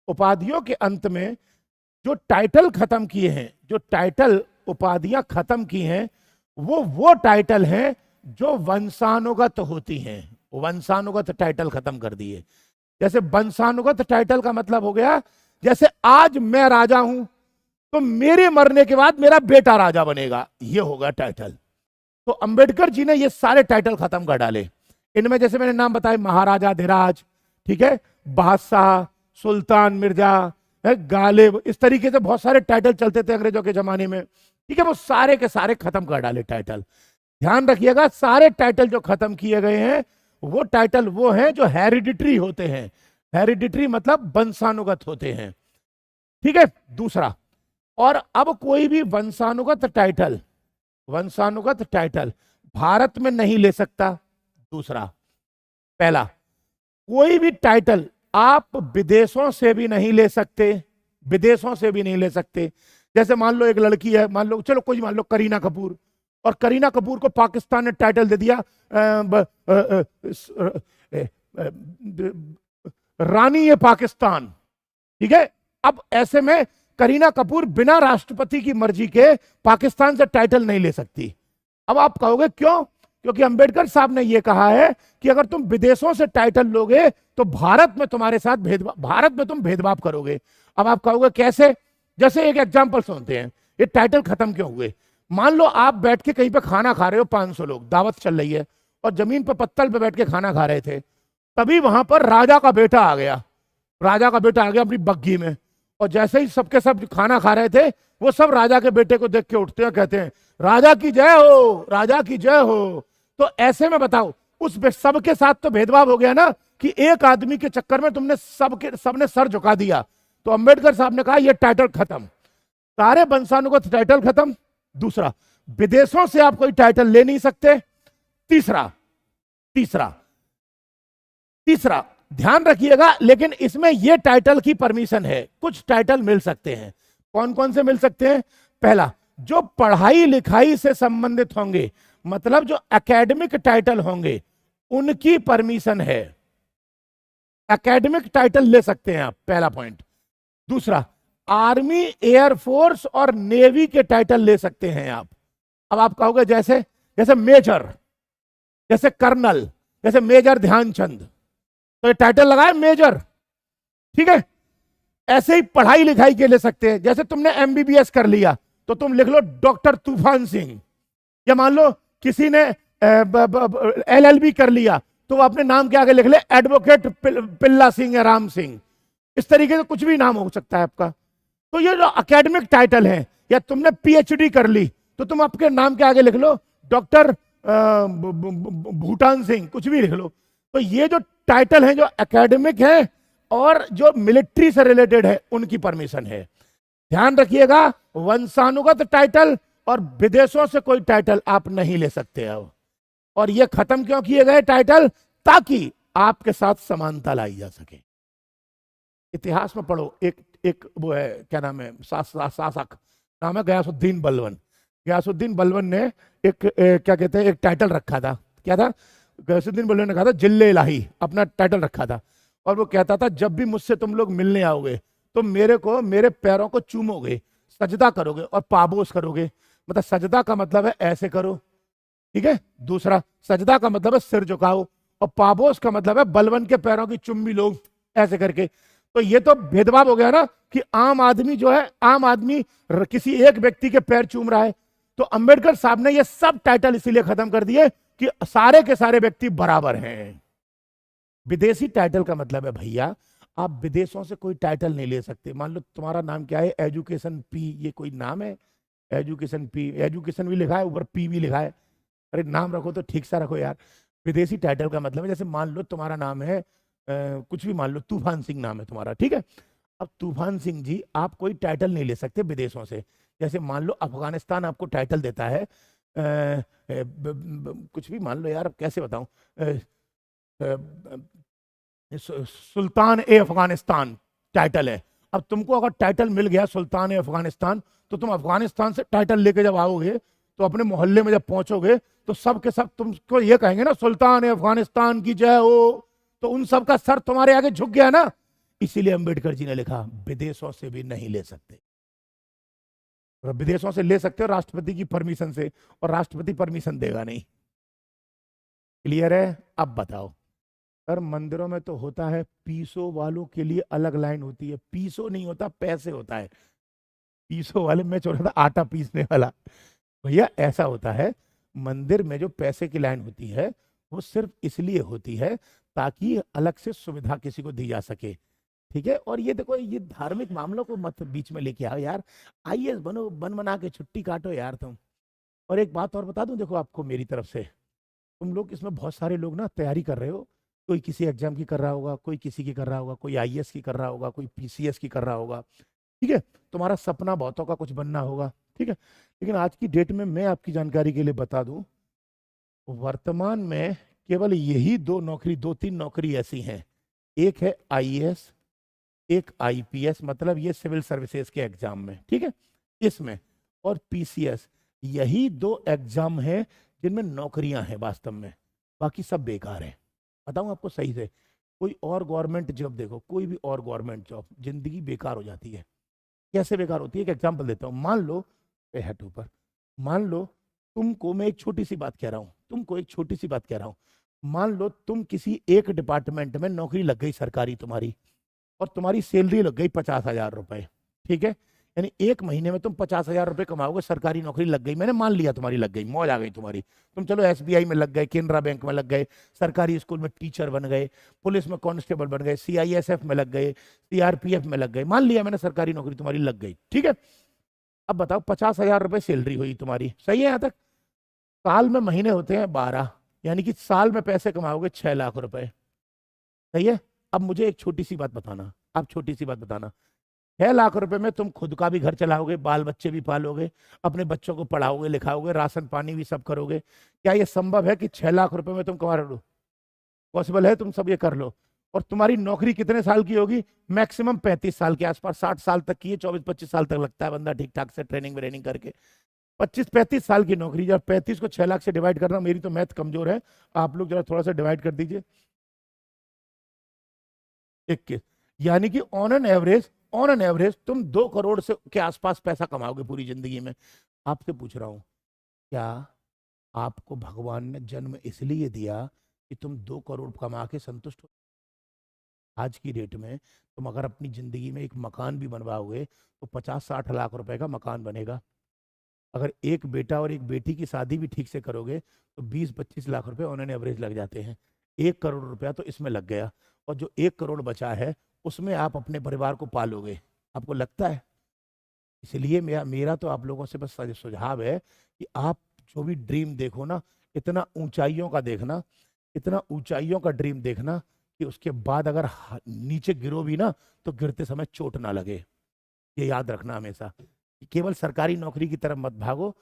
S1: उपाधियों के अंत में जो टाइटल खत्म किए हैं, जो टाइटल उपाधियां खत्म की हैं, वो टाइटल हैं जो वंशानुगत होती हैं। वंशानुगत टाइटल खत्म कर दिए। जैसे वंशानुगत टाइटल का मतलब हो गया, जैसे आज मैं राजा हूं तो मेरे मरने के बाद मेरा बेटा राजा बनेगा, ये होगा टाइटल। तो अंबेडकर जी ने ये सारे टाइटल खत्म कर डाले। इनमें जैसे मैंने नाम बताए, महाराजा धीराज, ठीक है, बादशाह, सुल्तान मिर्जा, गालिब, इस तरीके से बहुत सारे टाइटल चलते थे अंग्रेजों के जमाने में, ठीक है, वो सारे के सारे खत्म कर डाले टाइटल। ध्यान रखिएगा, सारे टाइटल जो खत्म किए गए हैं वो टाइटल वो हैं जो हेरिडिटरी होते हैं। हेरिडिटरी मतलब वंशानुगत होते हैं, ठीक है। दूसरा, और अब कोई भी वंशानुगत टाइटल भारत में नहीं ले सकता। दूसरा, पहला, कोई भी टाइटल आप विदेशों से भी नहीं ले सकते, विदेशों से भी नहीं ले सकते। जैसे मान लो एक लड़की है, मान लो, चलो कोई मान लो करीना कपूर, और करीना कपूर को पाकिस्तान ने टाइटल दे दिया रानी ये पाकिस्तान, ठीक है। अब ऐसे में करीना कपूर बिना राष्ट्रपति की मर्जी के पाकिस्तान से टाइटल नहीं ले सकती। अब आप कहोगे क्यों? क्योंकि अंबेडकर साहब ने यह कहा है कि अगर तुम विदेशों से टाइटल लोगे तो भारत में तुम्हारे साथ भेदभाव, भारत में तुम भेदभाव करोगे। अब आप कहोगे कैसे? जैसे एक एग्जांपल सुनते हैं, ये टाइटल खत्म क्यों हुए। मान लो आप बैठ के कहीं पे खाना खा रहे हो, 500 लोग, दावत चल रही है, और जमीन पर पत्तल पे बैठ के खाना खा रहे थे, तभी वहां पर राजा का बेटा आ गया, राजा का बेटा आ गया अपनी बग्घी में, और जैसे ही सबके सब खाना खा रहे थे, वो सब राजा के बेटे को देख के उठते हैं, कहते हैं राजा की जय हो, राजा की जय हो। तो ऐसे में बताओ, उस सबके साथ तो भेदभाव हो गया ना, कि एक आदमी के चक्कर में तुमने सबने सर झुका दिया। तो अंबेडकर साहब ने कहा यह टाइटल खत्म, सारे वंशानुगत टाइटल खत्म। दूसरा, विदेशों से आप कोई टाइटल ले नहीं सकते। तीसरा तीसरा तीसरा ध्यान रखिएगा, लेकिन इसमें यह टाइटल की परमिशन है, कुछ टाइटल मिल सकते हैं। कौन कौन से मिल सकते हैं? पहला, जो पढ़ाई लिखाई से संबंधित होंगे, मतलब जो एकेडमिक टाइटल होंगे, उनकी परमिशन है, एकेडमिक टाइटल ले सकते हैं आप, पहला पॉइंट। दूसरा, आर्मी, एयरफोर्स और नेवी के टाइटल ले सकते हैं आप। अब आप कहोगे जैसे जैसे मेजर, जैसे कर्नल, जैसे मेजर ध्यानचंद, तो ये टाइटल लगाए मेजर, ठीक है। ऐसे ही पढ़ाई लिखाई के ले सकते हैं, जैसे तुमने एमबीबीएस कर लिया तो तुम लिख लो डॉक्टर तूफान सिंह, या मान लो किसी ने एलएलबी कर लिया तो वो अपने नाम के आगे लिख ले एडवोकेट पिल्ला सिंह या राम सिंह, इस तरीके से कुछ भी नाम हो सकता है आपका। तो ये जो एकेडमिक टाइटल है, या तुमने पीएचडी कर ली तो तुम आपके नाम के आगे लिख लो डॉक्टर भूटान सिंह, कुछ भी लिख लो। तो ये जो टाइटल है जो एकेडमिक है और जो मिलिट्री से रिलेटेड है, उनकी परमिशन है। ध्यान रखिएगा, वंशानुगत टाइटल और विदेशों से कोई टाइटल आप नहीं ले सकते हो। और ये खत्म क्यों किए गए टाइटल? ताकि आपके साथ समानता लाई जा सके। इतिहास में पढ़ो, एक वो है, क्या नाम है, शासक नाम है गयासुद्दीन बलबन। गयासुद्दीन बलबन ने क्या कहते हैं, एक टाइटल रखा था। क्या था? गयासुद्दीन बलबन ने कहा था जिल्ले इलाही, अपना टाइटल रखा था। और वो कहता था जब भी मुझसे तुम लोग मिलने आओगे तो मेरे पैरों को चूमोगे, सजदा करोगे और पाबोस करोगे। मतलब सजदा का मतलब है ऐसे करो, ठीक है। दूसरा, सजदा का मतलब है सिर झुकाओ, और पाबोस का मतलब है बलबन के पैरों की चुम्मी लोग ऐसे करके। तो ये तो भेदभाव हो गया ना, कि आम आदमी जो है, आम आदमी किसी एक व्यक्ति के पैर चूम रहा है। तो अंबेडकर साहब ने ये सब टाइटल इसीलिए खत्म कर दिए कि सारे के सारे व्यक्ति बराबर हैं। विदेशी टाइटल का मतलब है भैया, आप विदेशों से कोई टाइटल नहीं ले सकते। मान लो तुम्हारा नाम क्या है, एजुकेशन पी, ये कोई नाम है? एजुकेशन पी, एजुकेशन भी लिखा है, ऊपर पी भी लिखा है। अरे नाम रखो तो ठीक सा रखो यार। विदेशी टाइटल का मतलब है, जैसे मान लो तुम्हारा नाम है कुछ भी, मान लो तूफान सिंह नाम है तुम्हारा, ठीक है। अब तूफान सिंह जी, आप कोई टाइटल नहीं ले सकते विदेशों से। जैसे मान लो अफगानिस्तान आपको टाइटल देता है कुछ भी, मान लो यार, कैसे बताऊं, सुल्तान ए अफगानिस्तान टाइटल है। अब तुमको अगर टाइटल मिल गया सुल्तान ए अफगानिस्तान, तो तुम अफगानिस्तान से टाइटल लेके जब आओगे तो अपने मोहल्ले में जब पहुंचोगे तो सब के सब तुमको ये कहेंगे ना, सुल्तान ए अफगानिस्तान की जय हो। तो उन सब का सर तुम्हारे आगे झुक गया ना। इसीलिए अंबेडकर जी ने लिखा विदेशों से भी नहीं ले सकते। विदेशों से ले सकते हो राष्ट्रपति की परमिशन से, और राष्ट्रपति परमिशन देगा नहीं। क्लियर है? अब बताओ, सर मंदिरों में तो होता है, पीसो वालों के लिए अलग लाइन होती है। पीसो नहीं होता, पैसे होता है। पीसो वाले में छोड़ा था आटा पीसने वाला। भैया ऐसा होता है, मंदिर में जो पैसे की लाइन होती है वो सिर्फ इसलिए होती है ताकि अलग से सुविधा किसी को दी जा सके। ठीक है, और ये देखो, ये धार्मिक मामलों को मत बीच में लेके आओ यार। आईएएस बनो, बन बना के छुट्टी काटो यार तुम। और एक बात और बता दूं, देखो आपको मेरी तरफ से, तुम लोग इसमें बहुत सारे लोग ना तैयारी कर रहे हो। कोई किसी एग्जाम की कर रहा होगा, कोई किसी की कर रहा होगा, कोई आईएएस की कर रहा होगा, कोई पीसीएस की कर रहा होगा। ठीक है, तुम्हारा सपना बहुतों का कुछ बनना होगा। ठीक है, लेकिन आज की डेट में मैं आपकी जानकारी के लिए बता दूं, वर्तमान में केवल यही दो नौकरी, दो तीन नौकरी ऐसी हैं। एक है आईएएस, एक आईपीएस, मतलब ये सिविल सर्विसेज के एग्जाम में, ठीक है, इसमें, और पीसीएस। यही दो एग्जाम हैं जिनमें नौकरियां हैं वास्तव में। बाकी सब बेकार है। बताऊं आपको सही से, कोई और गवर्नमेंट जॉब देखो, कोई भी और गवर्नमेंट जॉब, जिंदगी बेकार हो जाती है। कैसे बेकार होती है, एक एग्जाम्पल देता हूँ। मान लो, ए हट ऊपर, मान लो तुमको, मैं एक छोटी सी बात कह रहा हूँ, तुमको एक छोटी सी बात कह रहा हूँ। मान लो तुम किसी एक डिपार्टमेंट में नौकरी लग गई सरकारी तुम्हारी, और तुम्हारी सैलरी लग गई 50,000 रुपए। ठीक है, यानी एक महीने में तुम 50,000 रुपए कमाओगे, सरकारी नौकरी लग गई, मैंने मान लिया तुम्हारी लग गई, मौज आ गई तुम्हारी। तुम चलो एसबीआई में लग गए, केनरा बैंक में लग गए, सरकारी स्कूल में टीचर बन गए, पुलिस में कांस्टेबल बन गए, सीआईएसएफ में लग गए, सीआरपीएफ में लग गए, मान लिया मैंने सरकारी नौकरी तुम्हारी लग गई। ठीक है, अब बताओ 50,000 रुपए सैलरी हुई तुम्हारी, सही है यहाँ तक? साल में महीने होते हैं 12, यानी कि साल में पैसे कमाओगे 6 लाख रुपए। सही है। अब मुझे एक छोटी सी बात बताना, आप छोटी सी बात बताना, 6 लाख रुपए में तुम खुद का भी घर चलाओगे, बाल बच्चे भी पालोगे, अपने बच्चों को पढ़ाओगे लिखाओगे, राशन पानी भी सब करोगे? क्या ये संभव है कि 6 लाख रुपए में तुम कमा लो? पॉसिबल है, तुम सब ये कर लो। और तुम्हारी नौकरी कितने साल की होगी? मैक्सिमम 35 साल के आसपास, 60 साल तक की है, 24-25 साल तक लगता है बंदा ठीक ठाक से ट्रेनिंग व्रेनिंग करके। 25-35 साल की नौकरी, जब 35 को 6 लाख से डिवाइड करना, मेरी तो मैथ कमजोर है, आप लोग जरा थोड़ा सा डिवाइड कर दीजिए। 21, यानी कि ऑन एन एवरेज तुम 2 करोड़ से के आसपास पैसा कमाओगे पूरी जिंदगी में। आपसे पूछ रहा हूं, क्या आपको भगवान ने जन्म इसलिए दिया कि तुम 2 करोड़ कमा के संतुष्ट हो? आज की डेट में तुम अगर अपनी जिंदगी में एक मकान भी बनवाओगे तो 50-60 लाख रुपए का मकान बनेगा। अगर एक बेटा और एक बेटी की शादी भी ठीक से करोगे तो 20-25 लाख रुपए ऑन एन एवरेज लग जाते हैं। 1 करोड़ रुपया तो इसमें लग गया, और जो 1 करोड़ बचा है उसमें आप अपने परिवार को पालोगे, आपको लगता है? इसलिए मेरा मेरा तो आप लोगों से बस सुझाव है कि आप जो भी ड्रीम देखो ना, इतना ऊंचाइयों का देखना, इतना ऊंचाइयों का ड्रीम देखना कि उसके बाद अगर नीचे गिरो भी ना तो गिरते समय चोट ना लगे। ये याद रखना हमेशा कि केवल सरकारी नौकरी की तरफ मत भागो।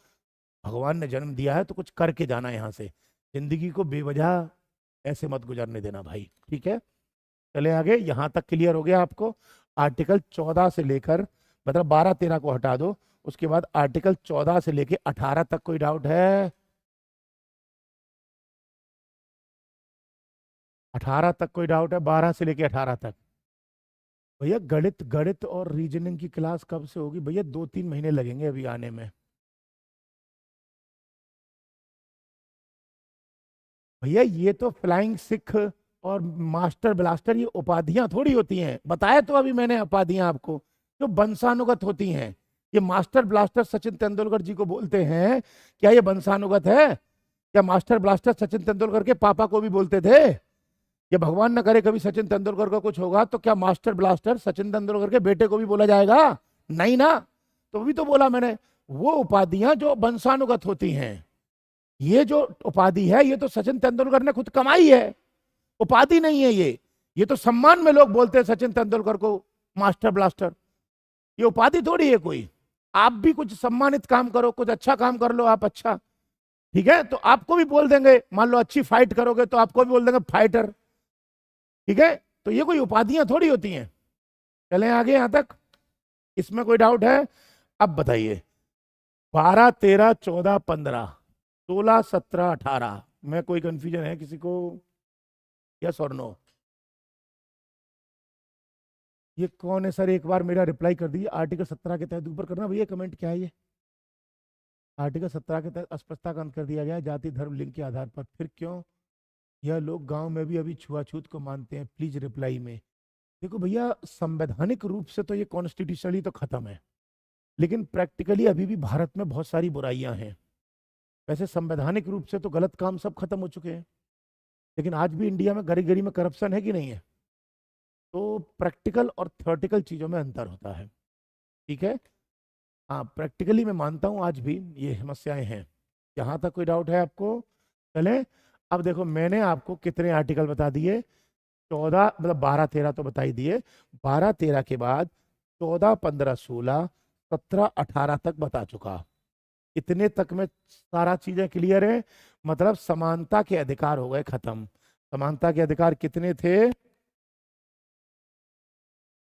S1: भगवान ने जन्म दिया है तो कुछ करके जाना यहाँ से। जिंदगी को बेवजह ऐसे मत गुजरने देना भाई, ठीक है? चले आगे, यहां तक क्लियर हो गया आपको? आर्टिकल 14 से लेकर, मतलब 12-13 को हटा दो, उसके बाद आर्टिकल 14 से लेकर 18 तक कोई डाउट है? 18 तक कोई डाउट है? 12 से लेकर 18 तक? भैया गणित गणित और रीजनिंग की क्लास कब से होगी भैया? 2-3 महीने लगेंगे अभी आने में। भैया ये तो फ्लाइंग सिख और मास्टर ब्लास्टर ये उपाधियां थोड़ी होती हैं, बताया तो अभी मैंने उपाधियां आपको, जो वंशानुगत होती हैं। ये मास्टर ब्लास्टर सचिन तेंदुलकर जी को बोलते हैं, क्या ये वंशानुगत है? क्या मास्टर ब्लास्टर सचिन तेंदुलकर के पापा को भी बोलते थे? ये भगवान न करे कभी सचिन तेंदुलकर को कुछ होगा तो क्या मास्टर ब्लास्टर सचिन तेंदुलकर के बेटे को भी बोला जाएगा? नहीं ना। तो भी तो बोला मैंने, वो उपाधियां जो वंशानुगत होती हैं। ये जो उपाधि है ये तो सचिन तेंदुलकर ने खुद कमाई है, उपाधि नहीं है ये तो सम्मान में लोग बोलते हैं सचिन तेंदुलकर को मास्टर ब्लास्टर। ये उपाधि थोड़ी है कोई। आप भी कुछ सम्मानित काम करो, कुछ अच्छा काम कर लो आप, अच्छा ठीक है, तो आपको भी बोल देंगे। मान लो अच्छी फाइट करोगे तो आपको भी बोल देंगे फाइटर, ठीक है? तो ये कोई उपाधियां थोड़ी होती हैं। चलें आगे यहां तक, इसमें कोई डाउट है? अब बताइए, 12, 13, 14, 15, 16, 17, 18 में कोई कंफ्यूजन है किसी को? यस और नो? ये कौन है सर, एक बार मेरा रिप्लाई कर दीजिए। आर्टिकल 17 के तहत ऊपर करना भैया कमेंट, क्या है ये? आर्टिकल 17 के तहत अस्पष्टता का अंत कर दिया गया है जाति धर्म लिंग के आधार पर, फिर क्यों? यह लोग गांव में भी अभी छुआछूत को मानते हैं, प्लीज रिप्लाई में। देखो भैया, संवैधानिक रूप से तो ये कॉन्स्टिट्यूशनली तो खत्म है, लेकिन प्रैक्टिकली अभी भी भारत में बहुत सारी बुराइयां हैं। वैसे संवैधानिक रूप से तो गलत काम सब खत्म हो चुके हैं, लेकिन आज भी इंडिया में गरी गरी में करप्शन है कि नहीं है? तो प्रैक्टिकल और थ्योरेटिकल चीजों में अंतर होता है। ठीक है। हाँ, प्रैक्टिकली मैं मानता हूँ आज भी ये समस्याएं हैं। यहाँ तक कोई डाउट है आपको? चले। अब देखो, मैंने आपको कितने आर्टिकल बता दिए? 14, मतलब 12 13 तो बता ही दिए। 12 13 के बाद 14 15 16 17 18 तक बता चुका। इतने तक में सारा चीजें क्लियर है। मतलब समानता के अधिकार हो गए खत्म। समानता के अधिकार कितने थे?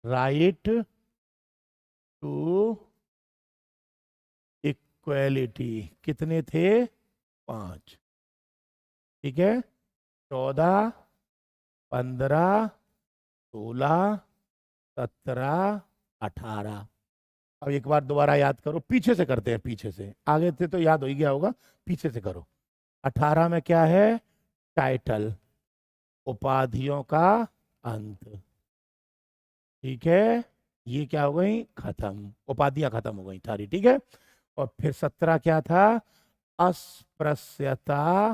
S1: राइट टू इक्वेलिटी कितने थे? 5। ठीक है। 14 15 16 17 18। अब एक बार दोबारा याद करो, पीछे से करते हैं, पीछे से, आगे से तो याद हो ही गया होगा, पीछे से करो। 18 में क्या है? टाइटल, उपाधियों का अंत। ठीक है। ये क्या हो गई? खत्म, उपाधियां खत्म हो गई सारी। ठीक है। और फिर 17 क्या था? अस्पृश्यता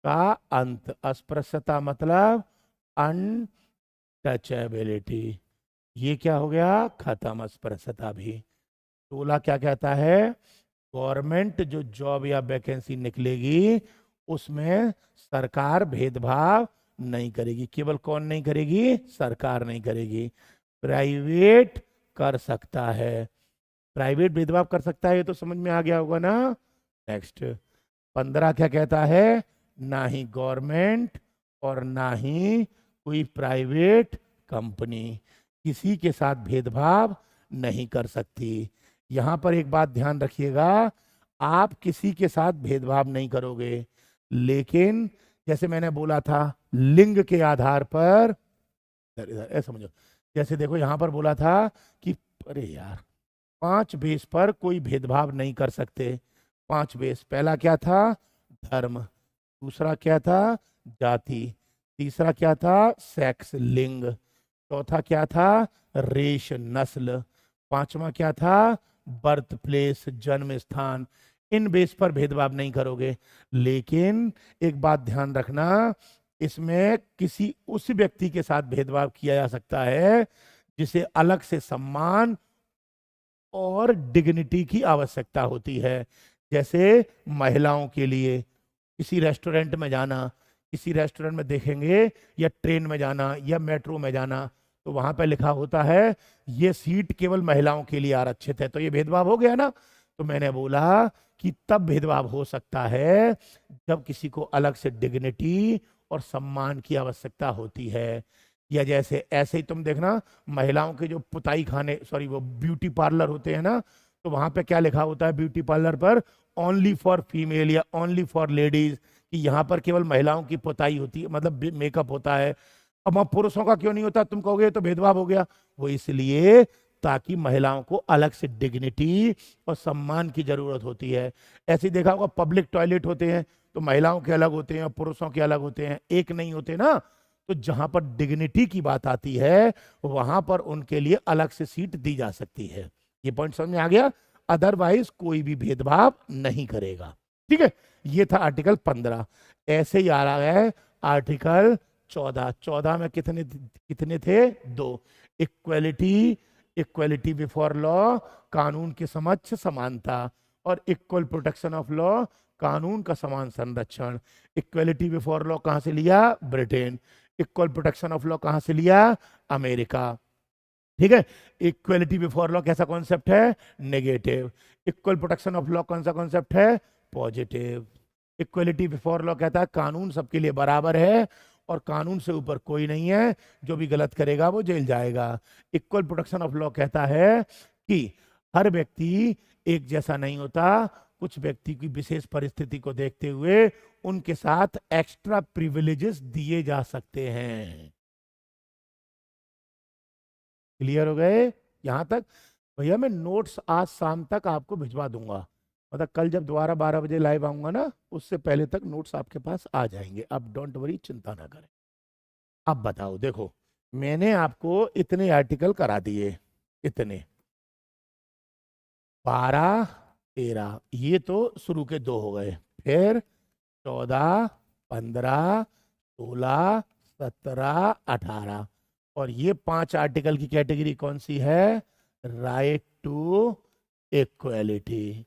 S1: का अंत। अस्पृश्यता मतलब अनटचेबिलिटी। ये क्या हो गया? खत्म, अस्पृश्यता भी। 16 क्या कहता है? गवर्नमेंट जो जॉब या वैकेंसी निकलेगी उसमें सरकार भेदभाव नहीं करेगी। केवल कौन नहीं करेगी? सरकार नहीं करेगी, प्राइवेट कर सकता है। प्राइवेट भेदभाव कर सकता है, ये तो समझ में आ गया होगा ना। नेक्स्ट, 15 क्या कहता है? ना ही गवर्नमेंट और ना ही कोई प्राइवेट कंपनी किसी के साथ भेदभाव नहीं कर सकती। यहां पर एक बात ध्यान रखिएगा, आप किसी के साथ भेदभाव नहीं करोगे, लेकिन जैसे मैंने बोला था, लिंग के आधार पर, इधर इधर ऐसा समझो। जैसे देखो यहां पर बोला था कि, अरे यार, 5 बेस पर कोई भेदभाव नहीं कर सकते। 5 बेस, पहला क्या था? धर्म। दूसरा क्या था? जाति। तीसरा क्या था? सेक्स, लिंग। चौथा क्या था? रेश, नस्ल। पांचवा क्या था? बर्थ प्लेस, जन्म स्थान। इन बेस पर भेदभाव नहीं करोगे। लेकिन एक बात ध्यान रखना, इसमें किसी उस व्यक्ति के साथ भेदभाव किया जा सकता है जिसे अलग से सम्मान और डिग्निटी की आवश्यकता होती है। जैसे महिलाओं के लिए किसी रेस्टोरेंट में जाना, किसी रेस्टोरेंट में देखेंगे, या ट्रेन में जाना या मेट्रो में जाना, तो वहां पर लिखा होता है ये सीट केवल महिलाओं के लिए आरक्षित है। तो ये भेदभाव हो गया ना। तो मैंने बोला कि तब भेदभाव हो सकता है जब किसी को अलग से डिग्निटी और सम्मान की आवश्यकता होती है। या जैसे ऐसे ही तुम देखना, महिलाओं के जो पुताई खाने, सॉरी, वो ब्यूटी पार्लर होते हैं ना, तो वहां पे क्या लिखा होता है ब्यूटी पार्लर पर? ओनली फॉर फीमेल या ओनली फॉर लेडीज, कि यहाँ पर केवल महिलाओं की पुताई होती है, मतलब मेकअप होता है। अब वहाँ पुरुषों का क्यों नहीं होता? तुम कहोगे ये तो भेदभाव हो गया। वो इसलिए ताकि महिलाओं को अलग से डिग्निटी और सम्मान की जरूरत होती है। ऐसे ही देखा होगा, पब्लिक टॉयलेट होते हैं तो महिलाओं के अलग होते हैं और पुरुषों के अलग होते हैं, एक नहीं होते ना। तो जहां पर डिग्निटी की बात आती है वहां पर उनके लिए अलग से सीट दी जा सकती है। ये पॉइंट समझ में आ गया? अदरवाइज कोई भी भेदभाव नहीं करेगा। ठीक है। ये था आर्टिकल 15। ऐसे ही आ रहा है आर्टिकल 14। 14 में कितने कितने थे? 2। इक्वलिटी, इक्वलिटी बिफोर लॉ, कानून के समक्ष समानता। और इक्वल प्रोटेक्शन ऑफ लॉ, कानून का समान संरक्षण। इक्वलिटी बिफोर लॉ कहां से लिया? Britain. Equal protection of law कहां से लिया? अमेरिका। ठीक है। इक्वलिटी बिफोर लॉ कैसा कॉन्सेप्ट है? Negative. Equal protection of law कौन सा कॉन्सेप्ट है? पॉजिटिव। इक्वलिटी बिफोर लॉ कहता है कानून सबके लिए बराबर है और कानून से ऊपर कोई नहीं है, जो भी गलत करेगा वो जेल जाएगा। इक्वल प्रोटेक्शन ऑफ लॉ कहता है कि हर व्यक्ति एक जैसा नहीं होता, कुछ व्यक्ति की विशेष परिस्थिति को देखते हुए उनके साथ एक्स्ट्रा प्रिविलेजेस दिए जा सकते हैं। क्लियर हो गए यहां तक? भैया मैं नोट्स आज शाम तक आपको भिजवा दूंगा। मतलब कल जब दोबारा 12 बजे लाइव आऊंगा ना, उससे पहले तक नोट्स आपके पास आ जाएंगे, आप डोंट वरी, चिंता ना करें। अब बताओ, देखो मैंने आपको इतने आर्टिकल करा दिए, इतने 12 13, ये तो शुरू के दो हो गए, फिर 14 15 16 17 18, और ये 5 आर्टिकल की कैटेगरी कौन सी है? राइट टू इक्वलिटी,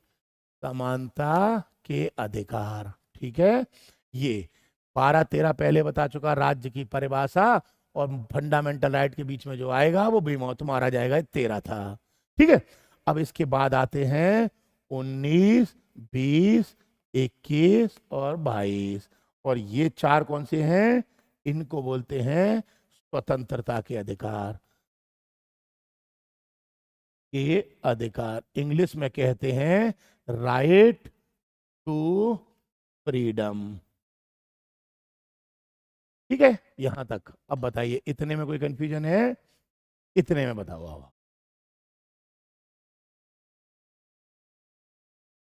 S1: समानता के अधिकार। ठीक है, ये 12 13 पहले बता चुका, राज्य की परिभाषा और फंडामेंटल राइट के बीच में जो आएगा वो बेमौत मारा जाएगा, 13 था। ठीक है, अब इसके बाद आते हैं 19 20 21 और 22, और ये चार कौन से हैं? इनको बोलते हैं स्वतंत्रता के अधिकार। ये अधिकार इंग्लिश में कहते हैं राइट टू फ्रीडम। ठीक है, यहां तक। अब बताइए, इतने में कोई कंफ्यूजन है? इतने में बताओ। हवा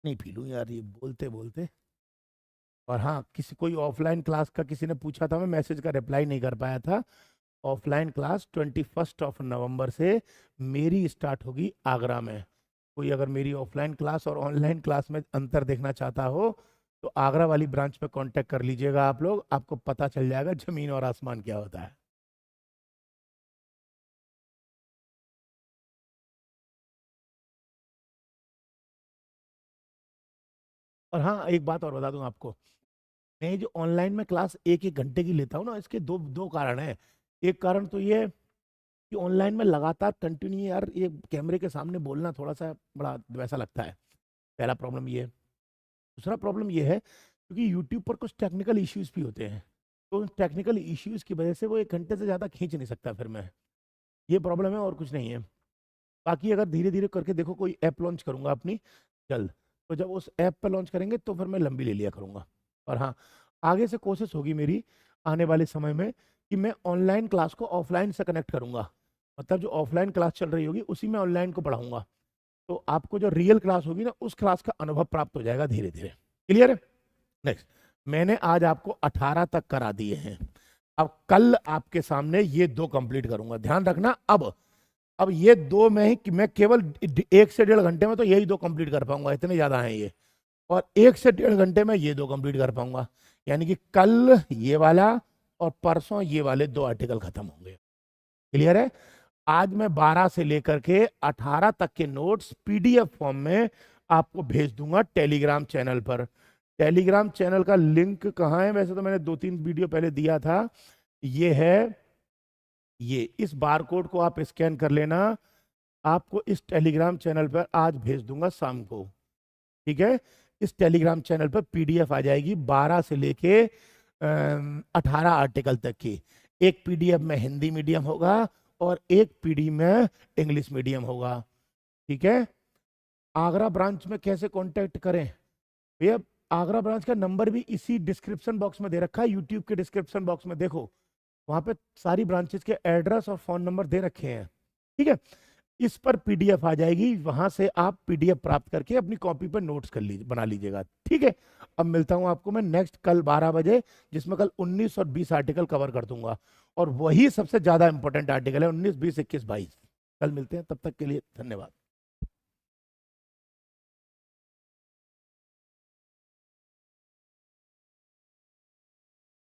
S1: नहीं पी लूं यार, ये बोलते बोलते। और हाँ, किसी कोई ऑफलाइन क्लास का किसी ने पूछा था, मैं मैसेज का रिप्लाई नहीं कर पाया था। ऑफलाइन क्लास 21 नवंबर से मेरी स्टार्ट होगी आगरा में। कोई अगर मेरी ऑफलाइन क्लास और ऑनलाइन क्लास में अंतर देखना चाहता हो तो आगरा वाली ब्रांच पे कांटेक्ट कर लीजिएगा आप लोग, आपको पता चल जाएगा जमीन और आसमान क्या होता है। और हाँ, एक बात और बता दूं आपको, मैं जो ऑनलाइन में क्लास एक एक घंटे की लेता हूँ ना, इसके दो दो कारण हैं। एक कारण तो ये कि ऑनलाइन में लगातार कंटिन्यू यार ये कैमरे के सामने बोलना थोड़ा सा बड़ा वैसा लगता है। पहला प्रॉब्लम ये है। दूसरा प्रॉब्लम ये है क्योंकि यूट्यूब पर कुछ टेक्निकल इश्यूज भी होते हैं, तो उन टेक्निकल इश्यूज की वजह से वो 1 घंटे से ज़्यादा खींच नहीं सकता फिर मैं। ये प्रॉब्लम है और कुछ नहीं है। बाकी अगर धीरे धीरे करके देखो, कोई ऐप लॉन्च करूंगा अपनी जल्द, तो जब उस ऐप पर लॉन्च करेंगे तो फिर मैं लंबी ले लिया करूंगा। और हाँ, आगे से कोशिश होगी मेरी आने वाले समय में कि मैं ऑनलाइन क्लास को ऑफलाइन से कनेक्ट करूंगा। मतलब जो ऑफलाइन क्लास चल रही होगी उसी में ऑनलाइन को पढ़ाऊंगा, तो आपको जो रियल क्लास होगी ना, उस क्लास का अनुभव प्राप्त हो जाएगा धीरे धीरे। क्लियर है? नेक्स्ट, मैंने आज आपको 18 तक करा दिए हैं। अब कल आपके सामने ये दो कंप्लीट करूंगा, ध्यान रखना। अब ये दो में ही मैं केवल 1 से 1.5 घंटे में तो यही दो कंप्लीट कर पाऊंगा, इतने ज्यादा हैं ये। और 1 से 1.5 घंटे में ये दो कंप्लीट कर पाऊंगा, यानी कि कल ये वाला और परसों ये वाले दो आर्टिकल खत्म होंगे। क्लियर है? आज मैं 12 से लेकर के 18 तक के नोट्स पीडीएफ फॉर्म में आपको भेज दूंगा टेलीग्राम चैनल पर। टेलीग्राम चैनल का लिंक कहाँ है? वैसे तो मैंने 2 3 वीडियो पहले दिया था। ये है, ये इस बार कोड को आप स्कैन कर लेना, आपको इस टेलीग्राम चैनल पर आज भेज दूंगा शाम को। ठीक है, इस टेलीग्राम चैनल पर पीडीएफ आ जाएगी 12 से लेके 18 आर्टिकल तक की। एक पीडीएफ में हिंदी मीडियम होगा और एक पीडी में इंग्लिश मीडियम होगा। ठीक है, आगरा ब्रांच में कैसे कांटेक्ट करें भैया? आगरा ब्रांच का नंबर भी इसी डिस्क्रिप्शन बॉक्स में दे रखा है, यूट्यूब के डिस्क्रिप्शन बॉक्स में देखो, वहां पे सारी ब्रांचेस के एड्रेस और फोन नंबर दे रखे हैं। ठीक है, इस पर पीडीएफ आ जाएगी, वहां से आप पीडीएफ प्राप्त करके अपनी कॉपी पर नोट्स कर लीजिए, बना लीजिएगा। ठीक है, अब मिलता हूं आपको मैं नेक्स्ट कल 12 बजे, जिसमें कल 19 और 20 आर्टिकल कवर कर दूंगा, और वही सबसे ज्यादा इंपॉर्टेंट आर्टिकल है 19 20 21 22। कल मिलते हैं, तब तक के लिए धन्यवाद।